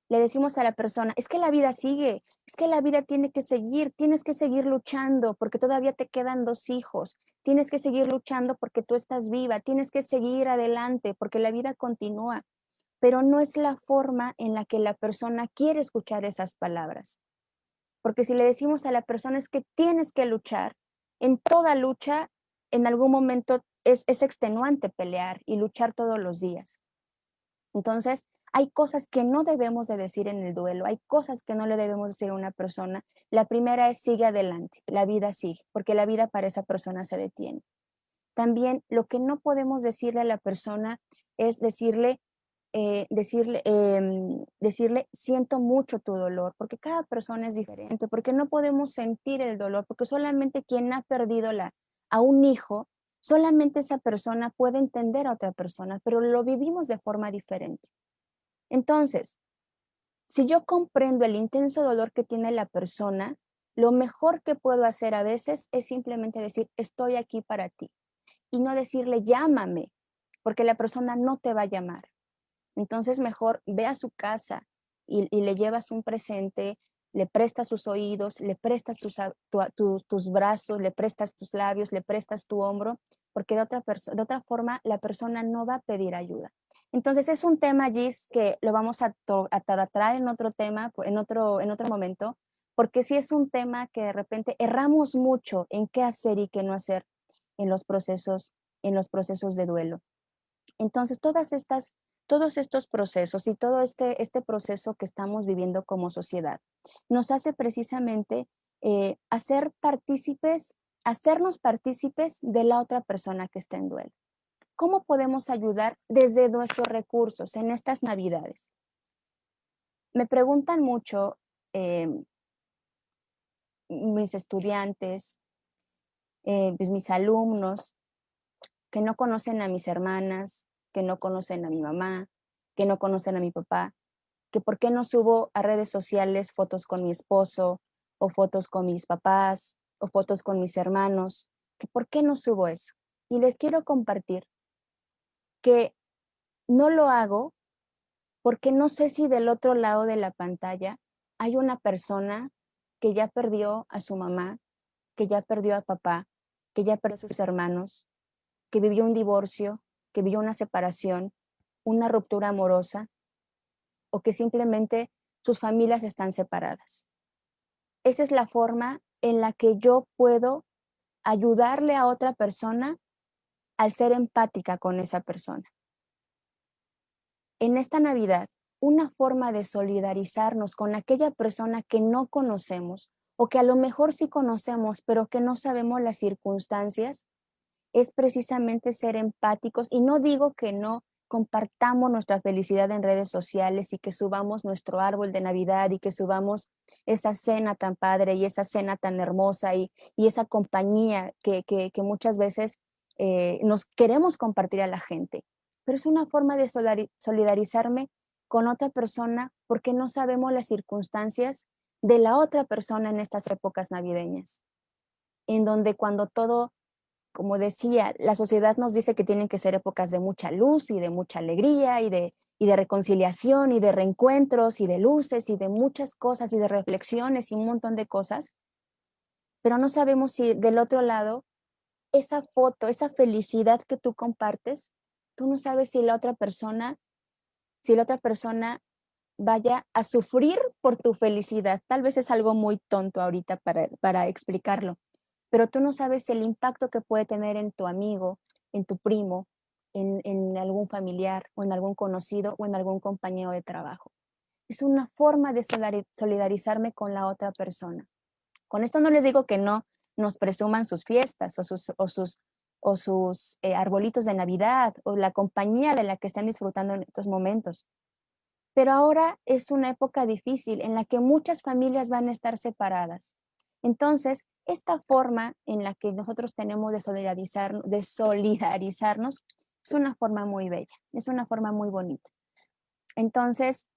le decimos a la persona, es que la vida sigue, es que la vida tiene que seguir, tienes que seguir luchando porque todavía te quedan 2 hijos, tienes que seguir luchando porque tú estás viva, tienes que seguir adelante porque la vida continúa, pero no es la forma en la que la persona quiere escuchar esas palabras. Porque si le decimos a la persona es que tienes que luchar, en toda lucha, en algún momento es extenuante pelear y luchar todos los días. Entonces, hay cosas que no debemos de decir en el duelo, hay cosas que no le debemos decir a una persona. La primera es sigue adelante, la vida sigue, porque la vida para esa persona se detiene. También lo que no podemos decirle a la persona es decirle, siento mucho tu dolor, porque cada persona es diferente, porque no podemos sentir el dolor, porque solamente quien ha perdido a un hijo, solamente esa persona puede entender a otra persona, pero lo vivimos de forma diferente. Entonces, si yo comprendo el intenso dolor que tiene la persona, lo mejor que puedo hacer a veces es simplemente decir, estoy aquí para ti, y no decirle, llámame, porque la persona no te va a llamar. Entonces mejor ve a su casa y le llevas un presente, le prestas sus oídos, le prestas tus brazos, le prestas tus labios, le prestas tu hombro, porque de otra forma la persona no va a pedir ayuda. Entonces es un tema, Gis, que lo vamos a tratar en otro tema, en otro momento, porque sí es un tema que de repente erramos mucho en qué hacer y qué no hacer. en en los procesos de duelo. Entonces, todos estos procesos y todo este proceso que estamos viviendo como sociedad nos hace precisamente hacer partícipes, hacernos partícipes de la otra persona que está en duelo. ¿Cómo podemos ayudar desde nuestros recursos en estas Navidades? Me preguntan mucho eh, mis estudiantes, pues mis alumnos, que no conocen a mis hermanas, que no conocen a mi mamá, que no conocen a mi papá, que por qué no subo a redes sociales fotos con mi esposo o fotos con mis papás o fotos con mis hermanos, que por qué no subo eso. Y les quiero compartir que no lo hago porque no sé si del otro lado de la pantalla hay una persona que ya perdió a su mamá, que ya perdió a papá, que ya perdió a sus hermanos, que vivió un divorcio, que vivió una separación, una ruptura amorosa o que simplemente sus familias están separadas. Esa es la forma en la que yo puedo ayudarle a otra persona al ser empática con esa persona. En esta Navidad, una forma de solidarizarnos con aquella persona que no conocemos o que a lo mejor sí conocemos, pero que no sabemos las circunstancias, es precisamente ser empáticos. Y no digo que no compartamos nuestra felicidad en redes sociales y que subamos nuestro árbol de Navidad y que subamos esa cena tan padre y esa cena tan hermosa y esa compañía que muchas veces nos queremos compartir a la gente. Pero es una forma de solidarizarme con otra persona porque no sabemos las circunstancias de la otra persona en estas épocas navideñas, en donde cuando todo, como decía, la sociedad nos dice que tienen que ser épocas de mucha luz y de mucha alegría y de reconciliación y de reencuentros y de luces y de muchas cosas y de reflexiones y un montón de cosas, pero no sabemos si del otro lado, esa foto, esa felicidad que tú compartes, tú no sabes si la otra persona vaya a sufrir por tu felicidad. Tal vez es algo muy tonto ahorita para explicarlo, pero tú no sabes el impacto que puede tener en tu amigo, en tu primo, en algún familiar o en algún conocido o en algún compañero de trabajo. Es una forma de solidarizarme con la otra persona. Con esto no les digo que no nos presuman sus fiestas o sus arbolitos de Navidad o la compañía de la que están disfrutando en estos momentos. Pero ahora es una época difícil en la que muchas familias van a estar separadas. Entonces, esta forma en la que nosotros tenemos de solidarizarnos es una forma muy bella, es una forma muy bonita. Entonces,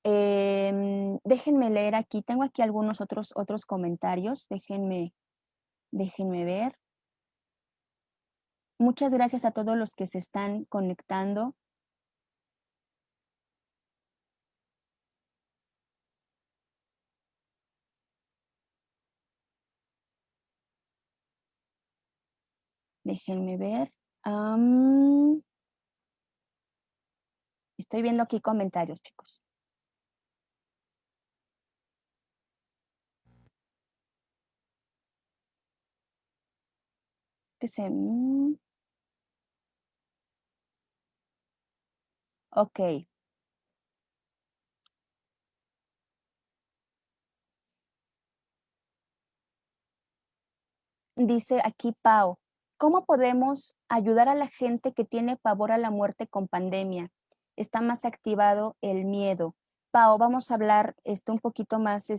déjenme leer aquí, tengo aquí algunos otros comentarios, déjenme ver. Muchas gracias a todos los que se están conectando. Déjenme ver. Estoy viendo aquí comentarios, chicos. Que se, ok. Dice aquí Pau, ¿cómo podemos ayudar a la gente que tiene pavor a la muerte con pandemia? Está más activado el miedo. Pau, vamos a hablar un poquito más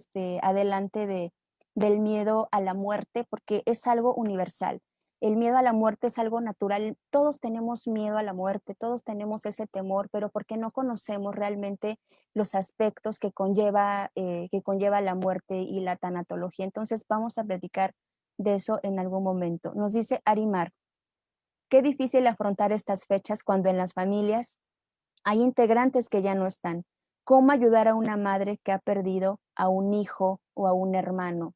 adelante del miedo a la muerte porque es algo universal. El miedo a la muerte es algo natural. Todos tenemos miedo a la muerte, todos tenemos ese temor, pero porque no conocemos realmente los aspectos que conlleva la muerte y la tanatología. Entonces vamos a platicar de eso en algún momento. Nos dice Arimar, qué difícil afrontar estas fechas cuando en las familias hay integrantes que ya no están. ¿Cómo ayudar a una madre que ha perdido a un hijo o a un hermano?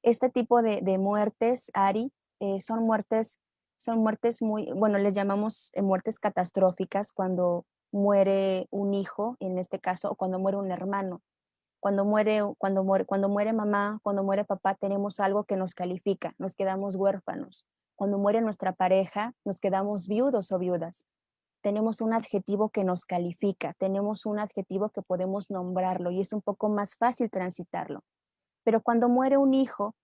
Este tipo de muertes, Ari, son muertes muy, bueno, les llamamos muertes catastróficas cuando muere un hijo, en este caso, o cuando muere un hermano. Cuando muere mamá, cuando muere papá, tenemos algo que nos califica, nos quedamos huérfanos. Cuando muere nuestra pareja, nos quedamos viudos o viudas. Tenemos un adjetivo que nos califica, tenemos un adjetivo que podemos nombrarlo y es un poco más fácil transitarlo. Pero cuando muere un hijo,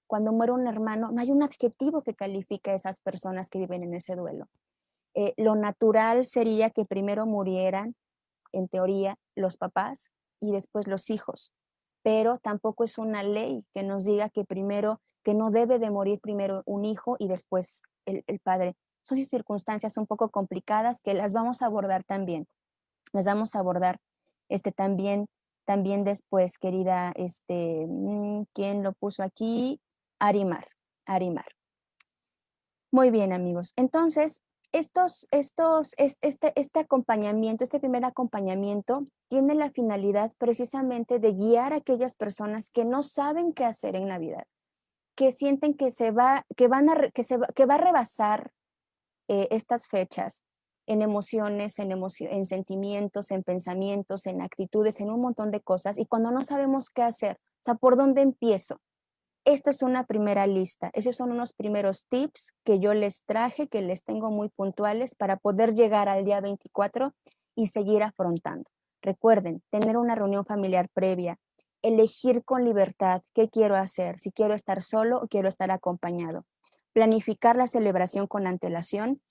cuando muere un hermano, no hay un adjetivo que califique a esas personas que viven en ese duelo. Lo natural sería que primero murieran, en teoría, los papás y después los hijos, pero tampoco es una ley que nos diga que primero, que no debe de morir primero un hijo y después el padre. Son circunstancias un poco complicadas que las vamos a abordar también. Las vamos a abordar también, también después, querida, ¿quién lo puso aquí? Arimar, Arimar. Muy bien, amigos. Entonces, este acompañamiento, este primer acompañamiento, tiene la finalidad precisamente de guiar a aquellas personas que no saben qué hacer en Navidad, que sienten que que va a rebasar estas fechas en emociones, en sentimientos, en pensamientos, en actitudes, en un montón de cosas, y cuando no sabemos qué hacer, o sea, ¿por dónde empiezo? Esta es una primera lista. Esos son unos primeros tips que yo les traje, que les tengo muy puntuales para poder llegar al día 24 y seguir afrontando. Recuerden, tener una reunión familiar previa, elegir con libertad qué quiero hacer, si quiero estar solo o quiero estar acompañado. Planificar la celebración con antelación,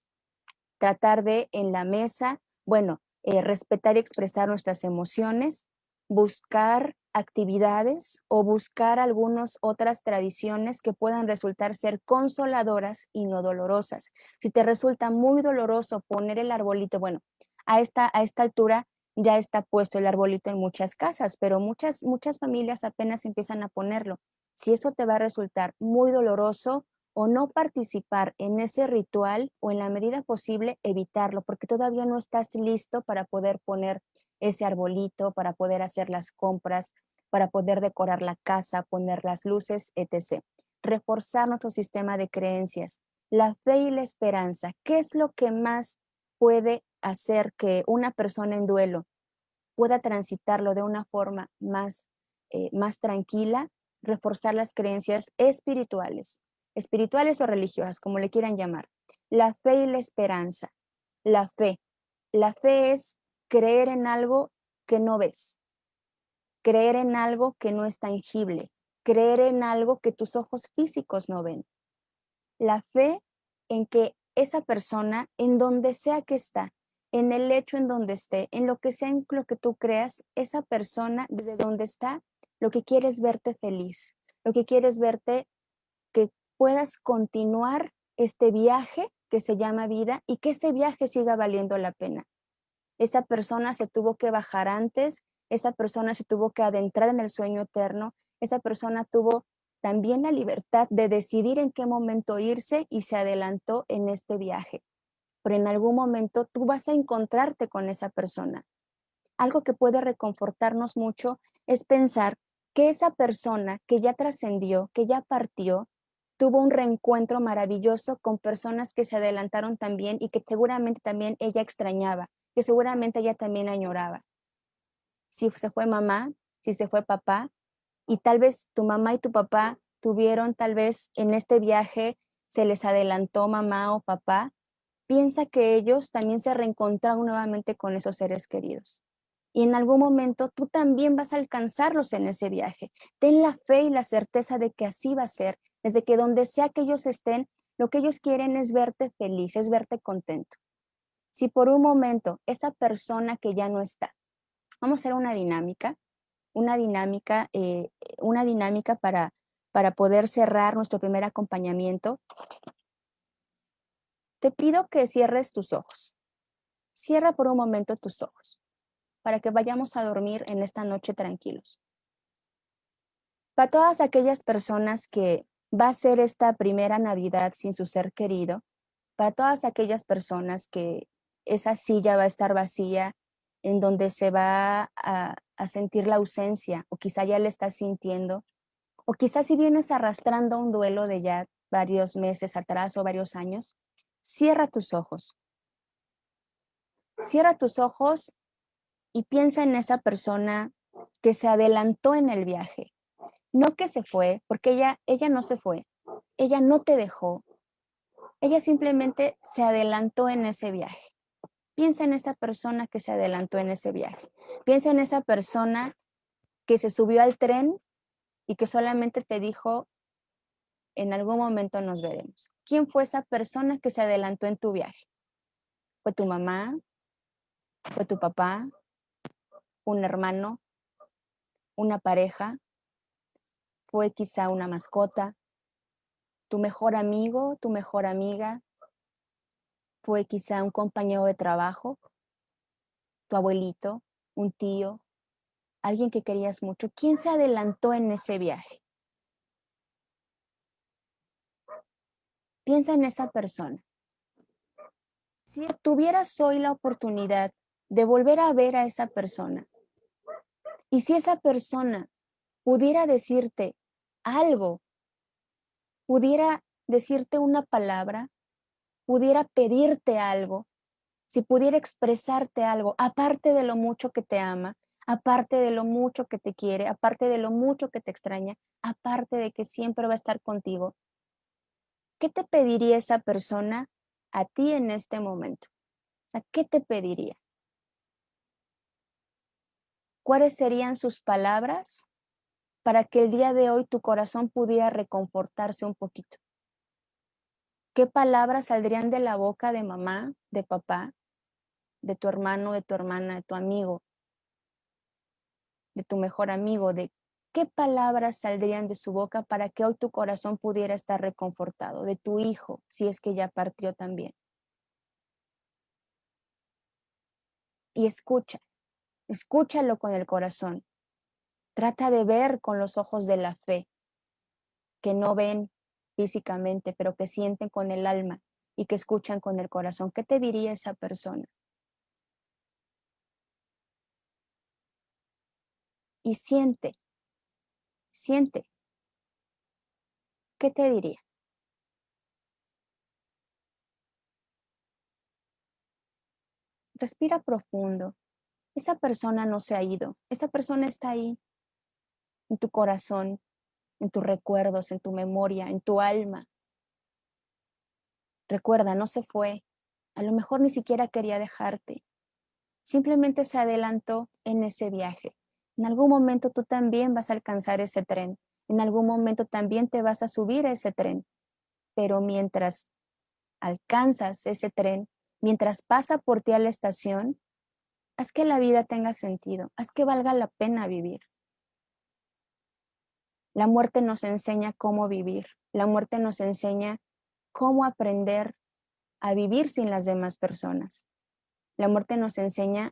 tratar de en la mesa, bueno, respetar y expresar nuestras emociones, buscar actividades o buscar algunas otras tradiciones que puedan resultar ser consoladoras y no dolorosas. Si te resulta muy doloroso poner el arbolito, bueno, a esta altura ya está puesto el arbolito en muchas casas, pero muchas familias apenas empiezan a ponerlo. Si eso te va a resultar muy doloroso, o no participar en ese ritual o en la medida posible evitarlo, porque todavía no estás listo para poder poner ese arbolito, para poder hacer las compras, para poder decorar la casa, poner las luces, etc. Reforzar nuestro sistema de creencias, la fe y la esperanza. ¿Qué es lo que más puede hacer que una persona en duelo pueda transitarlo de una forma más tranquila? Reforzar las creencias espirituales, espirituales o religiosas, como le quieran llamar. La fe y la esperanza. La fe. La fe es creer en algo que no ves, creer en algo que no es tangible, creer en algo que tus ojos físicos no ven. La fe en que esa persona, en donde sea que está, en el hecho en donde esté, en lo que sea en lo que tú creas, esa persona desde donde está, lo que quiere es verte feliz, lo que quiere es verte que puedas continuar este viaje que se llama vida y que ese viaje siga valiendo la pena. Esa persona se tuvo que bajar antes, esa persona se tuvo que adentrar en el sueño eterno, esa persona tuvo también la libertad de decidir en qué momento irse y se adelantó en este viaje. Pero en algún momento tú vas a encontrarte con esa persona. Algo que puede reconfortarnos mucho es pensar que esa persona que ya trascendió, que ya partió, tuvo un reencuentro maravilloso con personas que se adelantaron también y que seguramente también ella extrañaba, que seguramente ella también añoraba. Si se fue mamá, si se fue papá, y tal vez tu mamá y tu papá tuvieron, tal vez en este viaje se les adelantó mamá o papá, piensa que ellos también se reencontraron nuevamente con esos seres queridos. Y en algún momento tú también vas a alcanzarlos en ese viaje. Ten la fe y la certeza de que así va a ser, desde que donde sea que ellos estén, lo que ellos quieren es verte feliz, es verte contento. Si por un momento esa persona que ya no está, vamos a hacer una dinámica, una dinámica para poder cerrar nuestro primer acompañamiento, te pido que cierres tus ojos. Cierra por un momento tus ojos para que vayamos a dormir en esta noche tranquilos. Para todas aquellas personas que va a ser esta primera Navidad sin su ser querido, para todas aquellas personas que esa silla va a estar vacía, en donde se va a sentir la ausencia, o quizá ya le estás sintiendo, o quizás si vienes arrastrando un duelo de ya varios meses atrás o varios años, cierra tus ojos. Cierra tus ojos y piensa en esa persona que se adelantó en el viaje. No que se fue, porque ella no se fue. Ella no te dejó. Ella simplemente se adelantó en ese viaje. Piensa en esa persona que se adelantó en ese viaje. Piensa en esa persona que se subió al tren y que solamente te dijo, en algún momento nos veremos. ¿Quién fue esa persona que se adelantó en tu viaje? ¿Fue tu mamá? ¿Fue tu papá? ¿Un hermano? ¿Una pareja? ¿Fue quizá una mascota? ¿Tu mejor amigo? ¿Tu mejor amiga? ¿Fue quizá un compañero de trabajo? ¿Tu abuelito? ¿Un tío? ¿Alguien que querías mucho? ¿Quién se adelantó en ese viaje? Piensa en esa persona. Si tuvieras hoy la oportunidad de volver a ver a esa persona, y si esa persona pudiera decirte algo, pudiera decirte una palabra, pudiera pedirte algo, si pudiera expresarte algo, aparte de lo mucho que te ama, aparte de lo mucho que te quiere, aparte de lo mucho que te extraña, aparte de que siempre va a estar contigo, ¿qué te pediría esa persona a ti en este momento? O sea, ¿qué te pediría? ¿Cuáles serían sus palabras para que el día de hoy tu corazón pudiera reconfortarse un poquito? ¿Qué palabras saldrían de la boca de mamá, de papá, de tu hermano, de tu hermana, de tu amigo, de tu mejor amigo? ¿De qué palabras saldrían de su boca para que hoy tu corazón pudiera estar reconfortado? De tu hijo, si es que ya partió también. Y escúchalo con el corazón. Trata de ver con los ojos de la fe, que no ven físicamente, pero que sienten con el alma y que escuchan con el corazón. ¿Qué te diría esa persona? Y siente, ¿qué te diría? Respira profundo. Esa persona no se ha ido. Esa persona está ahí, en tu corazón, en tus recuerdos, en tu memoria, en tu alma. Recuerda, no se fue. A lo mejor ni siquiera quería dejarte. Simplemente se adelantó en ese viaje. En algún momento tú también vas a alcanzar ese tren. En algún momento también te vas a subir a ese tren. Pero mientras alcanzas ese tren, mientras pasa por ti a la estación, haz que la vida tenga sentido, haz que valga la pena vivir. La muerte nos enseña cómo vivir, la muerte nos enseña cómo aprender a vivir sin las demás personas. La muerte nos enseña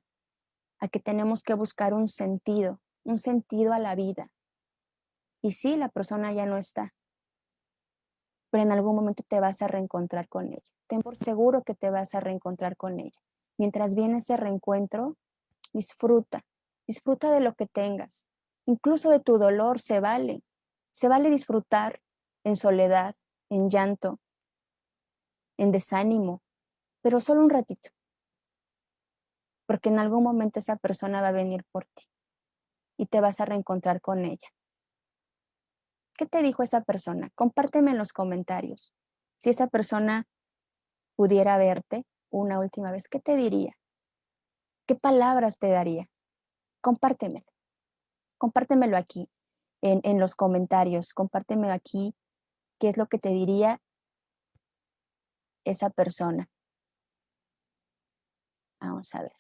a que tenemos que buscar un sentido a la vida. Y sí, la persona ya no está, pero en algún momento te vas a reencontrar con ella. Ten por seguro que te vas a reencontrar con ella. Mientras viene ese reencuentro, disfruta, disfruta de lo que tengas. Incluso de tu dolor se vale. Se vale disfrutar en soledad, en llanto, en desánimo, pero solo un ratito, porque en algún momento esa persona va a venir por ti y te vas a reencontrar con ella. ¿Qué te dijo esa persona? Compárteme en los comentarios. Si esa persona pudiera verte una última vez, ¿qué te diría? ¿Qué palabras te daría? Compártemelo. Compártemelo aquí en los comentarios. Compártemelo aquí qué es lo que te diría esa persona. Vamos a ver.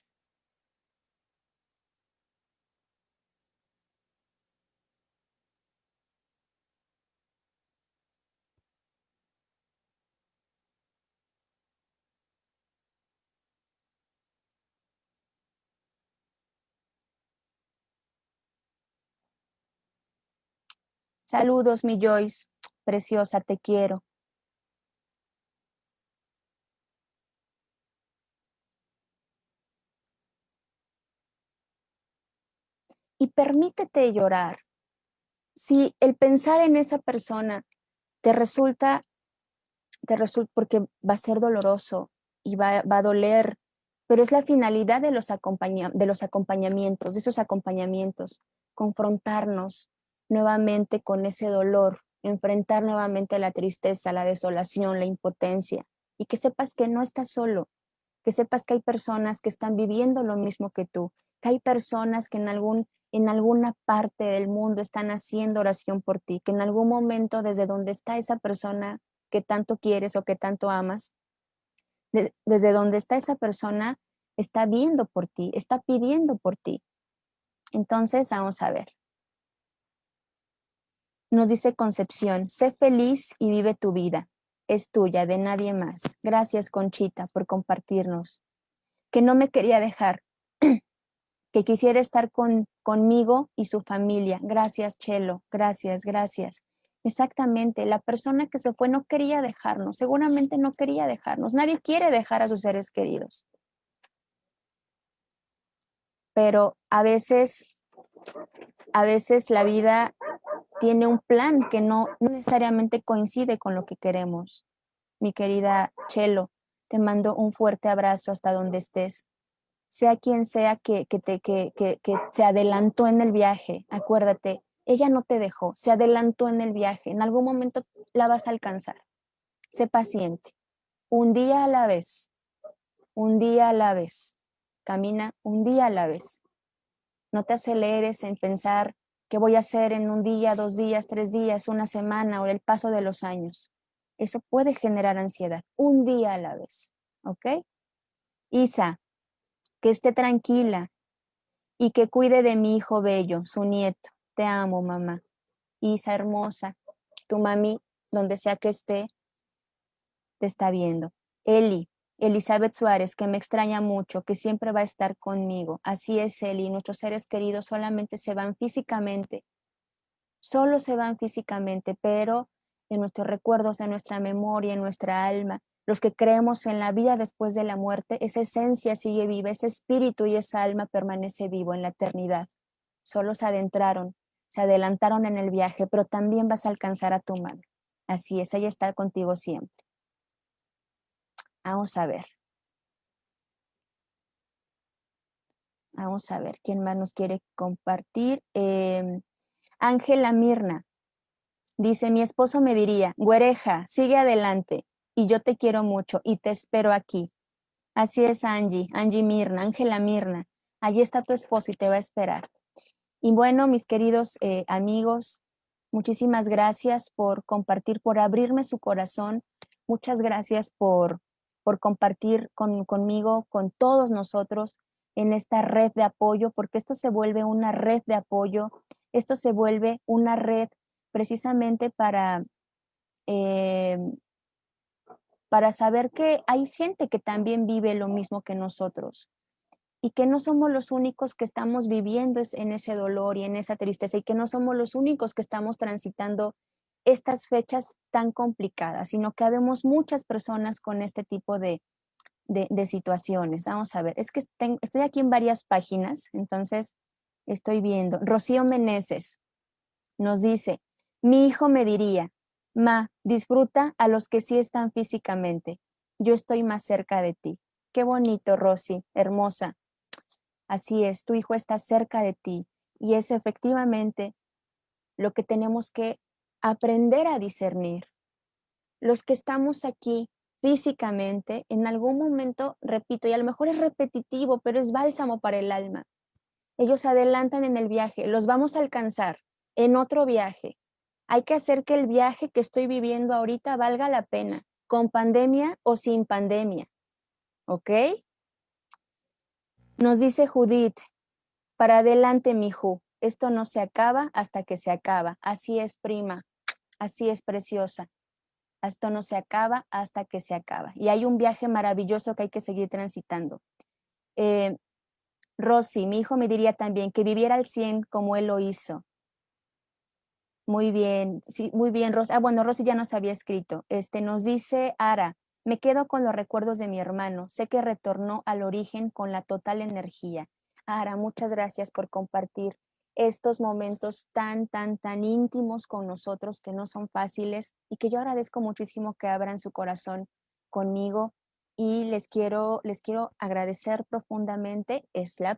Saludos, mi Joyce. Preciosa, te quiero. Y permítete llorar. Si el pensar en esa persona te resulta, porque va a ser doloroso y va a doler, pero es la finalidad de de los acompañamientos, de esos acompañamientos, confrontarnos nuevamente con ese dolor, enfrentar nuevamente la tristeza, la desolación, la impotencia. y que sepas que no estás solo, que sepas que hay personas que están viviendo lo mismo que tú, que hay personas que en alguna parte del mundo están haciendo oración por ti, que en algún momento desde donde está esa persona que tanto quieres o que tanto amas, desde donde está esa persona, está viendo por ti, está pidiendo por ti. Entonces, vamos a ver. Nos dice Concepción, sé feliz y vive tu vida. Es tuya, de nadie más. Gracias, Conchita, por compartirnos. Que no me quería dejar, que quisiera estar conmigo y su familia. Gracias, Chelo. Gracias, gracias. Exactamente, la persona que se fue no quería dejarnos, seguramente no quería dejarnos. Nadie quiere dejar a sus seres queridos. Pero a veces la vida tiene un plan que no necesariamente coincide con lo que queremos. Mi querida Chelo, te mando un fuerte abrazo hasta donde estés. Sea quien sea que se adelantó en el viaje, acuérdate, ella no te dejó, se adelantó en el viaje, en algún momento la vas a alcanzar. Sé paciente, un día a la vez, un día a la vez. Camina un día a la vez. No te aceleres en pensar qué voy a hacer en un día, 2 días, 3 días, una semana o el paso de los años. Eso puede generar ansiedad, un día a la vez, ¿ok? Isa, que esté tranquila y que cuide de mi hijo bello, su nieto. Te amo, mamá. Isa hermosa, tu mami, donde sea que esté, te está viendo. Eli, Elizabeth Suárez, que me extraña mucho, que siempre va a estar conmigo. Así es, Eli, nuestros seres queridos solamente se van físicamente, solo se van físicamente, pero en nuestros recuerdos, en nuestra memoria, en nuestra alma, los que creemos en la vida después de la muerte, esa esencia sigue viva, ese espíritu y esa alma permanece vivo en la eternidad. Solo se adentraron, se adelantaron en el viaje, pero también vas a alcanzar a tu mano. Así es, ella está contigo siempre. Vamos a ver. Vamos a ver, ¿quién más nos quiere compartir? Ángela Mirna dice, mi esposo me diría, güereja, sigue adelante y yo te quiero mucho y te espero aquí. Así es, Angie Mirna, Ángela Mirna. Allí está tu esposo y te va a esperar. Y bueno, mis queridos amigos, muchísimas gracias por compartir, por abrirme su corazón. Muchas gracias por compartir conmigo, con todos nosotros en esta red de apoyo, porque esto se vuelve una red de apoyo, esto se vuelve una red precisamente eh, para saber que hay gente que también vive lo mismo que nosotros y que no somos los únicos que estamos viviendo en ese dolor y en esa tristeza y que no somos los únicos que estamos transitando estas fechas tan complicadas, sino que habemos muchas personas con este tipo de situaciones. Vamos a ver, es que estoy aquí en varias páginas, entonces estoy viendo. Rocío Meneses nos dice, mi hijo me diría, ma, disfruta a los que sí están físicamente. Yo estoy más cerca de ti. Qué bonito, Rosy, hermosa. Así es, tu hijo está cerca de ti y es efectivamente lo que tenemos que aprender a discernir. Los que estamos aquí físicamente, en algún momento, repito, y a lo mejor es repetitivo, pero es bálsamo para el alma. Ellos se adelantan en el viaje, los vamos a alcanzar en otro viaje. Hay que hacer que el viaje que estoy viviendo ahorita valga la pena, con pandemia o sin pandemia. ¿Ok? Nos dice Judith, para adelante, miju. Esto no se acaba hasta que se acaba. Así es, prima. Así es, preciosa. Esto no se acaba hasta que se acaba. Y hay un viaje maravilloso que hay que seguir transitando. Rosy, mi hijo me diría también que viviera al 100 como él lo hizo. Muy bien, sí, muy bien, Rosy. Ah, bueno, Rosy ya nos había escrito. Nos dice Ara, me quedo con los recuerdos de mi hermano. Sé que retornó al origen con la total energía. Ara, muchas gracias por compartir estos momentos tan íntimos con nosotros que no son fáciles y que yo agradezco muchísimo que abran su corazón conmigo y les quiero agradecer profundamente. Es el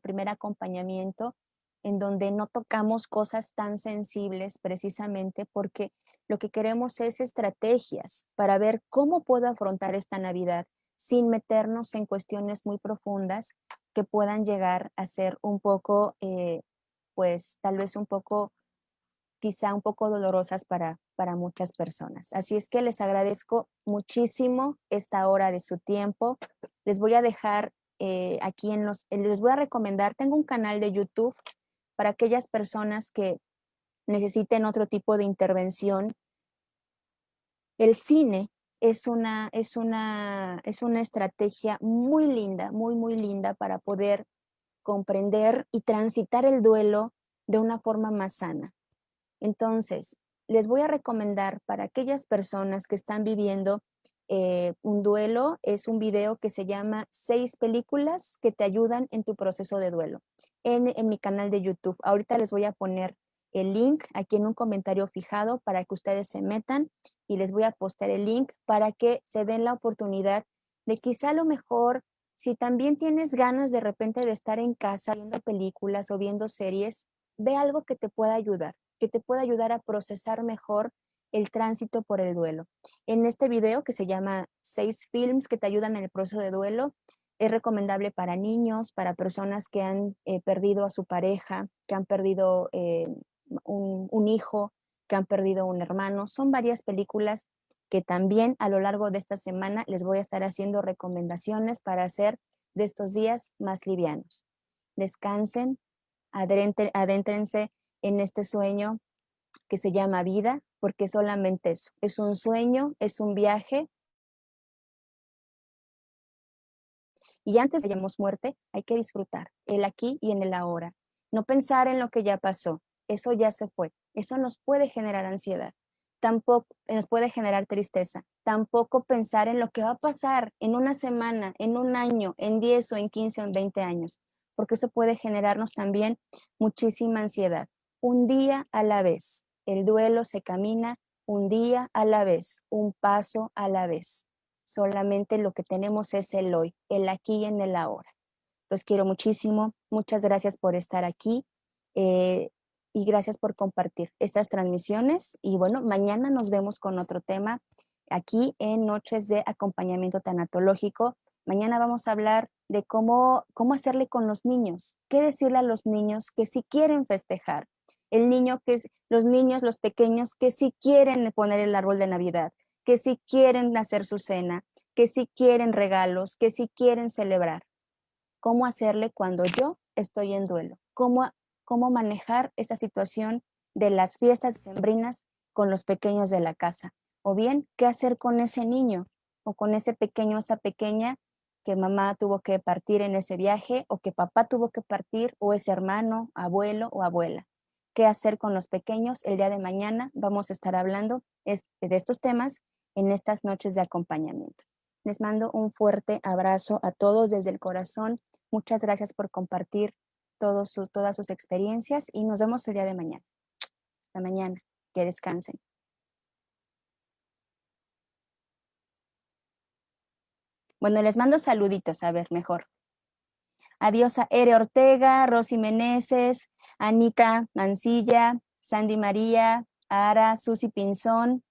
primer acompañamiento en donde no tocamos cosas tan sensibles precisamente porque Lo que queremos es estrategias para ver cómo puedo afrontar esta Navidad sin meternos en cuestiones muy profundas que puedan llegar a ser un poco, pues tal vez un poco, quizá un poco dolorosas para muchas personas. Así es que les agradezco muchísimo esta hora de su tiempo. Les voy a dejar aquí les voy a recomendar, tengo un canal de YouTube para aquellas personas que necesiten otro tipo de intervención. El cine es una estrategia muy linda, muy, muy linda para poder comprender y transitar el duelo de una forma más sana. Entonces, les voy a recomendar para aquellas personas que están viviendo un duelo, es un video que se llama 6 películas que te ayudan en tu proceso de duelo en mi canal de YouTube. Ahorita les voy a poner el link aquí en un comentario fijado para que ustedes se metan y les voy a postear el link para que se den la oportunidad de quizá a lo mejor, si también tienes ganas de repente de estar en casa viendo películas o viendo series, ve algo que te pueda ayudar a procesar mejor el tránsito por el duelo. En este video que se llama 6 films que te ayudan en el proceso de duelo, es recomendable para niños, para personas que han perdido a su pareja, que han perdido un hijo, que han perdido un hermano. Son varias películas que también a lo largo de esta semana les voy a estar haciendo recomendaciones para hacer de estos días más livianos. Descansen, adéntrense en este sueño que se llama vida, porque solamente eso, es un sueño, es un viaje, y antes de que hayamos muerte, hay que disfrutar el aquí y en el ahora. No pensar en lo que ya pasó, eso ya se fue, eso nos puede generar ansiedad, tampoco nos puede generar tristeza, tampoco pensar en lo que va a pasar en una semana, en un año, en 10 o en 15 o en 20 años, porque eso puede generarnos también muchísima ansiedad. Un día a la vez, el duelo se camina un día a la vez, un paso a la vez. Solamente lo que tenemos es el hoy, el aquí y en el ahora. Los quiero muchísimo. Muchas gracias por estar aquí eh, y gracias por compartir estas transmisiones. Y bueno, mañana nos vemos con otro tema aquí en Noches de Acompañamiento Tanatológico. Mañana vamos a hablar de cómo hacerle con los niños, qué decirle a los niños que si quieren festejar, los niños, los pequeños que si quieren poner el árbol de Navidad, que si quieren hacer su cena, que si quieren regalos, que si quieren celebrar. ¿Cómo hacerle cuando yo estoy en duelo? ¿Cómo manejar esa situación de las fiestas decembrinas con los pequeños de la casa? O bien, ¿qué hacer con ese niño o con ese pequeño, esa pequeña que mamá tuvo que partir en ese viaje o que papá tuvo que partir o ese hermano, abuelo o abuela? ¿Qué hacer con los pequeños? El día de mañana vamos a estar hablando de estos temas en estas noches de acompañamiento. Les mando un fuerte abrazo a todos desde el corazón. Muchas gracias por compartir todas sus experiencias y nos vemos el día de mañana. Hasta mañana. Que descansen. Bueno, les mando saluditos, a ver, mejor. Adiós a Ere Ortega, Rosy Meneses, Anita Mancilla, Sandy María, Ara, Susi Pinzón,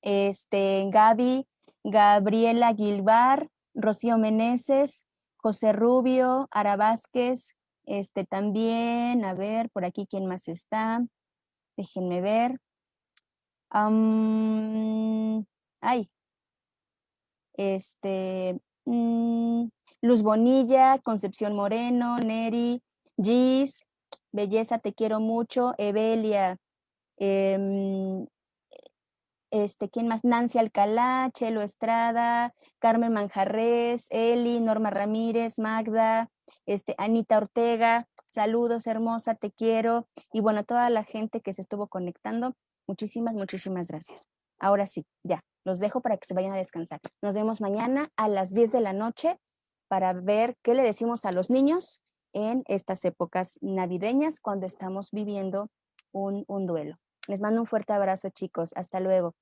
Gaby, Gabriela Gilbar, Rocío Meneses, José Rubio, Ara Vázquez, también, a ver, por aquí quién más está, déjenme ver. Ay, mm, Luz Bonilla, Concepción Moreno, Neri, Gis, Belleza, te quiero mucho, Evelia, em, ¿quién más? Nancy Alcalá, Chelo Estrada, Carmen Manjarres, Eli, Norma Ramírez, Magda, Anita Ortega, saludos hermosa, te quiero. Y bueno, toda la gente que se estuvo conectando, muchísimas, muchísimas gracias. Ahora sí, ya, los dejo para que se vayan a descansar. Nos vemos mañana a las 10 de la noche para ver qué le decimos a los niños en estas épocas navideñas cuando estamos viviendo un duelo. Les mando un fuerte abrazo, chicos. Hasta luego.